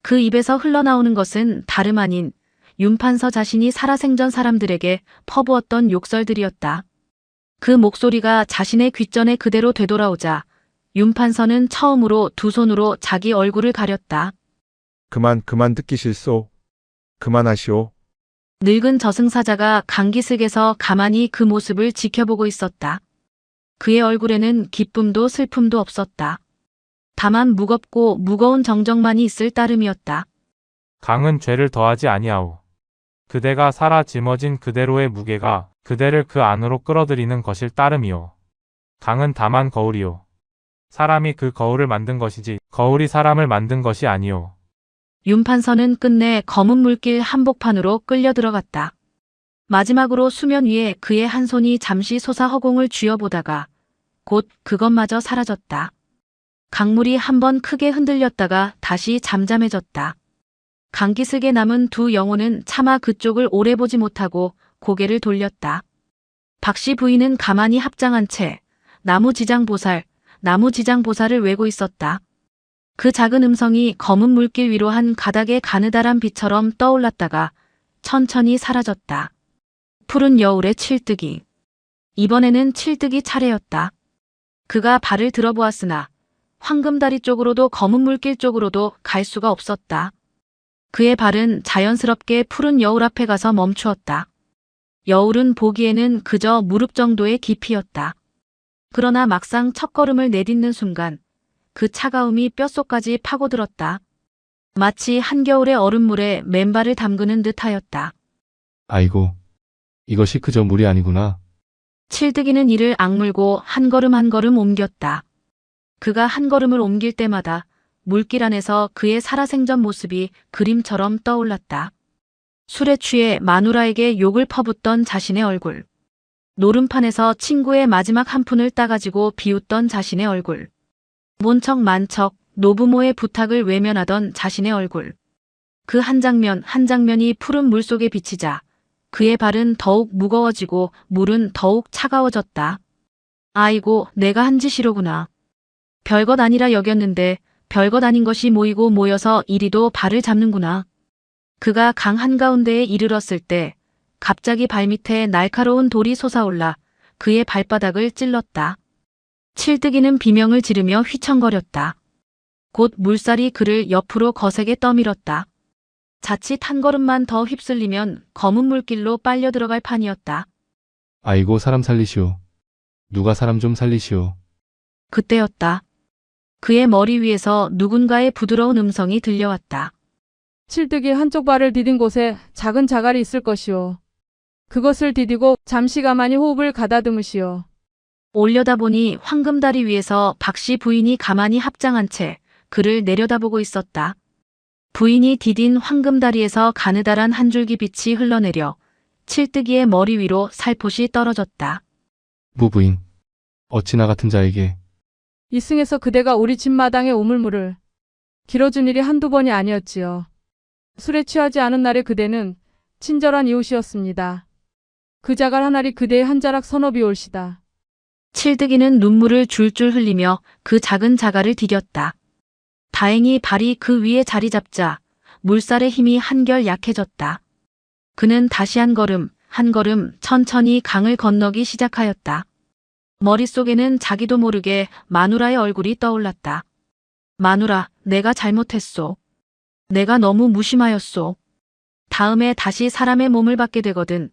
그 입에서 흘러나오는 것은 다름 아닌 윤판서 자신이 살아생전 사람들에게 퍼부었던 욕설들이었다. 그 목소리가 자신의 귓전에 그대로 되돌아오자 윤판서는 처음으로 두 손으로 자기 얼굴을 가렸다. 그만 듣기 싫소. 그만하시오. 늙은 저승사자가 강기슭에서 가만히 그 모습을 지켜보고 있었다. 그의 얼굴에는 기쁨도 슬픔도 없었다. 다만 무겁고 무거운 정적만이 있을 따름이었다. 강은 죄를 더하지 아니하오. 그대가 살아 짊어진 그대로의 무게가 그대를 그 안으로 끌어들이는 것일 따름이오. 강은 다만 거울이오. 사람이 그 거울을 만든 것이지 거울이 사람을 만든 것이 아니오. 윤판서는 끝내 검은 물길 한복판으로 끌려 들어갔다. 마지막으로 수면 위에 그의 한 손이 잠시 솟아 허공을 쥐어보다가 곧 그것마저 사라졌다. 강물이 한번 크게 흔들렸다가 다시 잠잠해졌다. 강기슭에 남은 두 영혼은 차마 그쪽을 오래 보지 못하고 고개를 돌렸다. 박씨 부인은 가만히 합장한 채 나무지장보살을 외고 있었다. 그 작은 음성이 검은 물길 위로 한 가닥의 가느다란 빛처럼 떠올랐다가 천천히 사라졌다. 푸른 여울의 칠뜨기. 이번에는 칠뜨기 차례였다. 그가 발을 들어보았으나 황금다리 쪽으로도 검은 물길 쪽으로도 갈 수가 없었다. 그의 발은 자연스럽게 푸른 여울 앞에 가서 멈추었다. 여울은 보기에는 그저 무릎 정도의 깊이였다. 그러나 막상 첫걸음을 내딛는 순간 그 차가움이 뼛속까지 파고들었다. 마치 한겨울의 얼음물에 맨발을 담그는 듯하였다. 아이고, 이것이 그저 물이 아니구나. 칠뜨기는 이를 악물고 한 걸음 한 걸음 옮겼다. 그가 한 걸음을 옮길 때마다 물길 안에서 그의 살아생전 모습이 그림처럼 떠올랐다. 술에 취해 마누라에게 욕을 퍼붓던 자신의 얼굴. 노름판에서 친구의 마지막 한 푼을 따가지고 비웃던 자신의 얼굴. 몬척 만척 노부모의 부탁을 외면하던 자신의 얼굴. 그 한 장면 한 장면이 푸른 물속에 비치자 그의 발은 더욱 무거워지고 물은 더욱 차가워졌다. 아이고, 내가 한 짓이로구나. 별것 아니라 여겼는데 별것 아닌 것이 모이고 모여서 이리도 발을 잡는구나. 그가 강 한가운데에 이르렀을 때 갑자기 발밑에 날카로운 돌이 솟아올라 그의 발바닥을 찔렀다. 칠뜨기는 비명을 지르며 휘청거렸다. 곧 물살이 그를 옆으로 거세게 떠밀었다. 자칫 한 걸음만 더 휩쓸리면 검은 물길로 빨려 들어갈 판이었다. 아이고, 사람 살리시오. 누가 사람 좀 살리시오. 그때였다. 그의 머리 위에서 누군가의 부드러운 음성이 들려왔다. 칠뜨기 한쪽 발을 디딘 곳에 작은 자갈이 있을 것이오. 그것을 디디고 잠시 가만히 호흡을 가다듬으시오. 올려다보니 황금다리 위에서 박씨 부인이 가만히 합장한 채 그를 내려다보고 있었다. 부인이 디딘 황금다리에서 가느다란 한 줄기 빛이 흘러내려 칠뜨기의 머리 위로 살포시 떨어졌다. 무부인, 어찌나 같은 자에게. 이승에서 그대가 우리 집 마당에 우물물을 길어준 일이 한두 번이 아니었지요. 술에 취하지 않은 날에 그대는 친절한 이웃이었습니다. 그 자갈 한 알이 그대의 한 자락 선업이 올시다. 칠뜨기는 눈물을 줄줄 흘리며 그 작은 자갈을 디뎠다. 다행히 발이 그 위에 자리 잡자 물살의 힘이 한결 약해졌다. 그는 다시 한 걸음 한 걸음 천천히 강을 건너기 시작하였다. 머릿속에는 자기도 모르게 마누라의 얼굴이 떠올랐다. 마누라, 내가 잘못했소. 내가 너무 무심하였소. 다음에 다시 사람의 몸을 받게 되거든.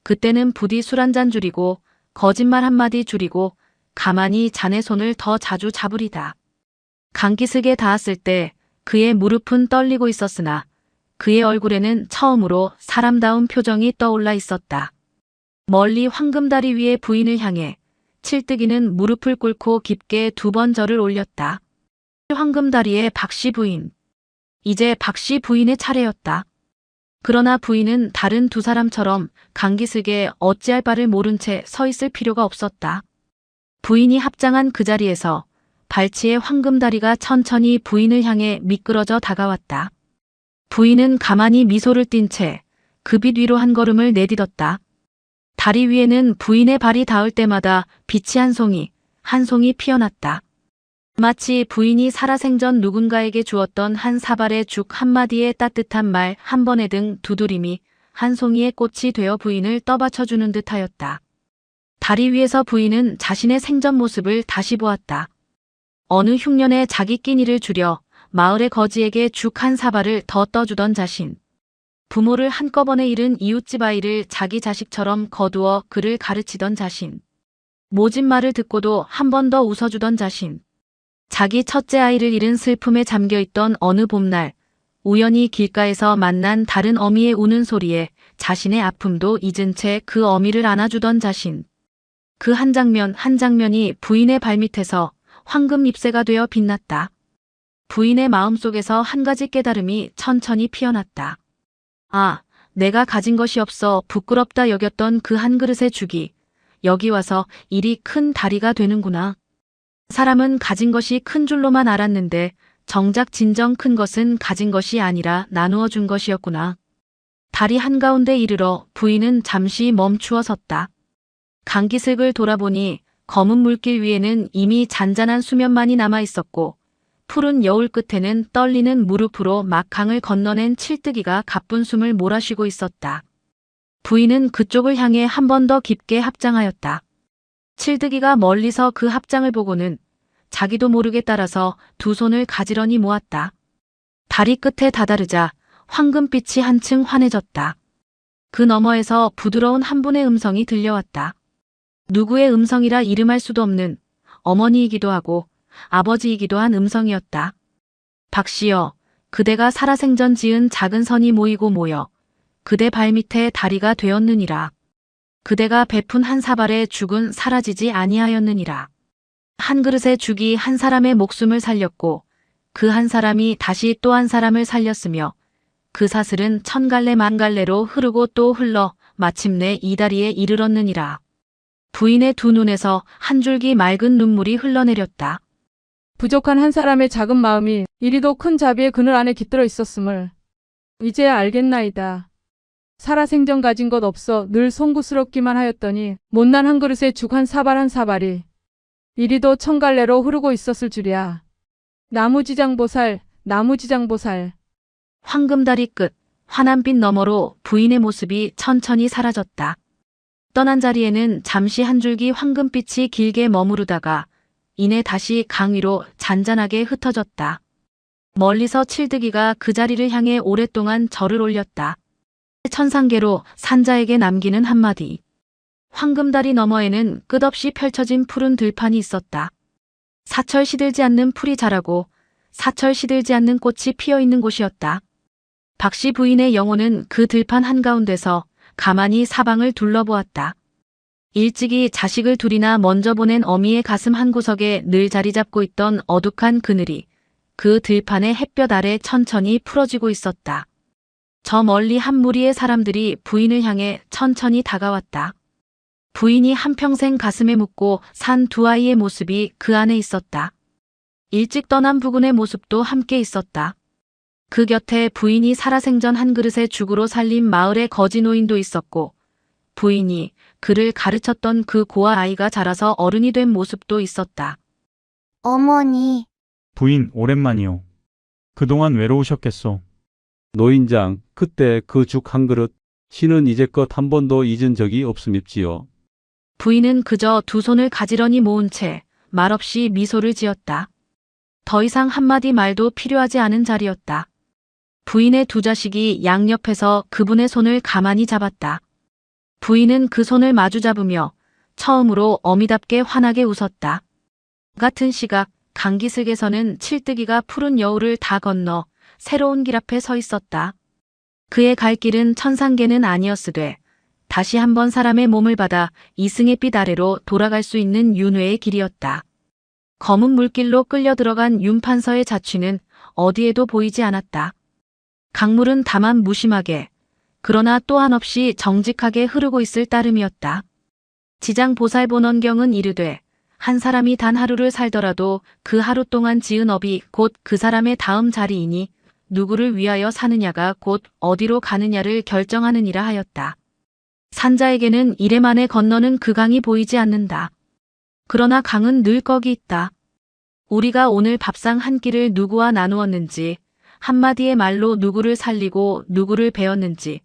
그때는 부디 술 한 잔 줄이고 거짓말 한마디 줄이고 가만히 자네 손을 더 자주 잡으리다. 강기슭에 닿았을 때 그의 무릎은 떨리고 있었으나 그의 얼굴에는 처음으로 사람다운 표정이 떠올라 있었다. 멀리 황금다리 위에 부인을 향해 칠뜨기는 무릎을 꿇고 깊게 두 번 절을 올렸다. 황금다리의 박씨 부인. 이제 박씨 부인의 차례였다. 그러나 부인은 다른 두 사람처럼 강기슭에 어찌할 바를 모른 채 서 있을 필요가 없었다. 부인이 합장한 그 자리에서 발치의 황금다리가 천천히 부인을 향해 미끄러져 다가왔다. 부인은 가만히 미소를 띤 채 그 빛 위로 한 걸음을 내딛었다. 다리 위에는 부인의 발이 닿을 때마다 빛이 한 송이 피어났다. 마치 부인이 살아생전 누군가에게 주었던 한 사발의 죽 한마디의 따뜻한 말 한 번의 등 두드림이 한 송이의 꽃이 되어 부인을 떠받쳐주는 듯하였다. 다리 위에서 부인은 자신의 생전 모습을 다시 보았다. 어느 흉년에 자기 끼니를 줄여 마을의 거지에게 죽 한 사발을 더 떠주던 자신. 부모를 한꺼번에 잃은 이웃집 아이를 자기 자식처럼 거두어 그를 가르치던 자신. 모진 말을 듣고도 한 번 더 웃어주던 자신. 자기 첫째 아이를 잃은 슬픔에 잠겨있던 어느 봄날, 우연히 길가에서 만난 다른 어미의 우는 소리에 자신의 아픔도 잊은 채 그 어미를 안아주던 자신. 그 한 장면 한 장면이 부인의 발밑에서 황금 잎새가 되어 빛났다. 부인의 마음속에서 한 가지 깨달음이 천천히 피어났다. 아, 내가 가진 것이 없어 부끄럽다 여겼던 그 한 그릇의 죽이 여기 와서 이리 큰 다리가 되는구나. 사람은 가진 것이 큰 줄로만 알았는데 정작 진정 큰 것은 가진 것이 아니라 나누어 준 것이었구나. 다리 한가운데 이르러 부인은 잠시 멈추어 섰다. 강기슭을 돌아보니 검은 물길 위에는 이미 잔잔한 수면만이 남아 있었고 푸른 여울 끝에는 떨리는 무릎으로 막 강을 건너낸 칠뜨기가 가쁜 숨을 몰아쉬고 있었다. 부인은 그쪽을 향해 한 번 더 깊게 합장하였다. 칠뜨기가 멀리서 그 합장을 보고는 자기도 모르게 따라서 두 손을 가지런히 모았다. 다리 끝에 다다르자 황금빛이 한층 환해졌다. 그 너머에서 부드러운 한 분의 음성이 들려왔다. 누구의 음성이라 이름할 수도 없는 어머니이기도 하고 아버지이기도 한 음성이었다. 박씨여, 그대가 살아생전 지은 작은 선이 모이고 모여 그대 발밑에 다리가 되었느니라. 그대가 베푼 한 사발의 죽은 사라지지 아니하였느니라. 한 그릇의 죽이 한 사람의 목숨을 살렸고 그 한 사람이 다시 또 한 사람을 살렸으며 그 사슬은 천갈래 만갈래로 흐르고 또 흘러 마침내 이 다리에 이르렀느니라. 부인의 두 눈에서 한 줄기 맑은 눈물이 흘러내렸다. 부족한 한 사람의 작은 마음이 이리도 큰 자비의 그늘 안에 깃들어 있었음을 이제야 알겠나이다. 살아생전 가진 것 없어 늘 송구스럽기만 하였더니 못난 한 그릇에 죽 한 사발이 이리도 천갈래로 흐르고 있었을 줄이야. 나무지장보살. 황금다리 끝 환한빛 너머로 부인의 모습이 천천히 사라졌다. 떠난 자리에는 잠시 한 줄기 황금빛이 길게 머무르다가 이내 다시 강 위로 잔잔하게 흩어졌다. 멀리서 칠뜨기가 그 자리를 향해 오랫동안 절을 올렸다. 천상계로 산자에게 남기는 한마디. 황금다리 너머에는 끝없이 펼쳐진 푸른 들판이 있었다. 사철 시들지 않는 풀이 자라고 사철 시들지 않는 꽃이 피어있는 곳이었다. 박씨 부인의 영혼은 그 들판 한가운데서 가만히 사방을 둘러보았다. 일찍이 자식을 둘이나 먼저 보낸 어미의 가슴 한구석에 늘 자리 잡고 있던 어둑한 그늘이 그 들판의 햇볕 아래 천천히 풀어지고 있었다. 저 멀리 한 무리의 사람들이 부인을 향해 천천히 다가왔다. 부인이 한평생 가슴에 묻고 산 두 아이의 모습이 그 안에 있었다. 일찍 떠난 부군의 모습도 함께 있었다. 그 곁에 부인이 살아생전 한 그릇의 죽으로 살린 마을의 거지 노인도 있었고 부인이 그를 가르쳤던 그 고아 아이가 자라서 어른이 된 모습도 있었다. 어머니. 부인 오랜만이요. 그동안 외로우셨겠소. 노인장, 그때 그 죽 한 그릇 신은 이제껏 한 번도 잊은 적이 없음입지요. 부인은 그저 두 손을 가지런히 모은 채 말없이 미소를 지었다. 더 이상 한마디 말도 필요하지 않은 자리였다. 부인의 두 자식이 양옆에서 그분의 손을 가만히 잡았다. 부인은 그 손을 마주 잡으며 처음으로 어미답게 환하게 웃었다. 같은 시각 강기슭에서는 칠뜨기가 푸른 여울을 다 건너 새로운 길 앞에 서 있었다. 그의 갈 길은 천상계는 아니었으되 다시 한번 사람의 몸을 받아 이승의 빛 아래로 돌아갈 수 있는 윤회의 길이었다. 검은 물길로 끌려 들어간 윤판서의 자취는 어디에도 보이지 않았다. 강물은 다만 무심하게 그러나 또 한없이 정직하게 흐르고 있을 따름이었다. 지장 보살본원경은 이르되 한 사람이 단 하루를 살더라도 그 하루 동안 지은 업이 곧 그 사람의 다음 자리이니 누구를 위하여 사느냐가 곧 어디로 가느냐를 결정하느니라 하였다. 산자에게는 이래만에 건너는 그 강이 보이지 않는다. 그러나 강은 늘 거기 있다. 우리가 오늘 밥상 한 끼를 누구와 나누었는지, 한마디의 말로 누구를 살리고 누구를 베었는지,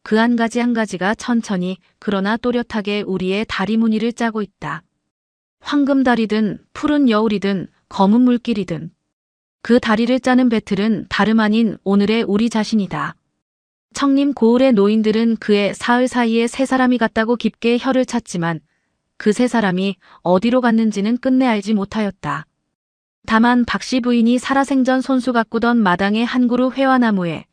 그 한 가지 한 가지가 천천히 그러나 또렷하게 우리의 다리무늬를 짜고 있다. 황금다리든 푸른 여울이든 검은 물길이든 그 다리를 짜는 배틀은 다름 아닌 오늘의 우리 자신이다. 청림 고을의 노인들은 그의 사흘 사이에 세 사람이 갔다고 깊게 혀를 찼지만 그 세 사람이 어디로 갔는지는 끝내 알지 못하였다. 다만 박씨 부인이 살아생전 손수 가꾸던 마당의 한 그루 회화나무에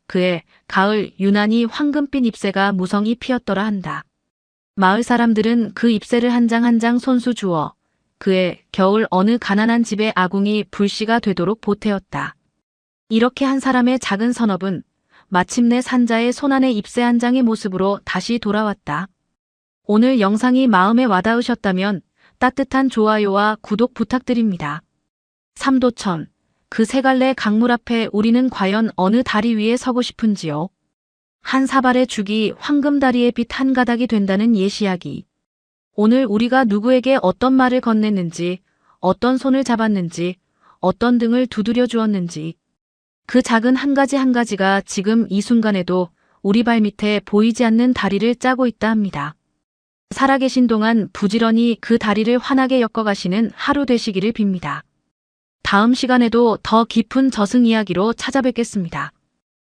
그의 가을 유난히 황금빛 잎새가 무성히 피었더라 한다. 마을 사람들은 그 잎새를 한 장 한 장 손수 주어 그의 겨울 어느 가난한 집의 아궁이 불씨가 되도록 보태었다. 이렇게 한 사람의 작은 선업은 마침내 산자의 손안의 잎새 한 장의 모습으로 다시 돌아왔다. 오늘 영상이 마음에 와닿으셨다면 따뜻한 좋아요와 구독 부탁드립니다. 삼도천, 그 세 갈래 강물 앞에 우리는 과연 어느 다리 위에 서고 싶은지요? 한 사발의 죽이 황금다리의 빛 한 가닥이 된다는 예시야기. 오늘 우리가 누구에게 어떤 말을 건넸는지, 어떤 손을 잡았는지, 어떤 등을 두드려 주었는지, 그 작은 한 가지 한 가지가 지금 이 순간에도 우리 발밑에 보이지 않는 다리를 짜고 있다 합니다. 살아계신 동안 부지런히 그 다리를 환하게 엮어가시는 하루 되시기를 빕니다. 다음 시간에도 더 깊은 저승 이야기로 찾아뵙겠습니다.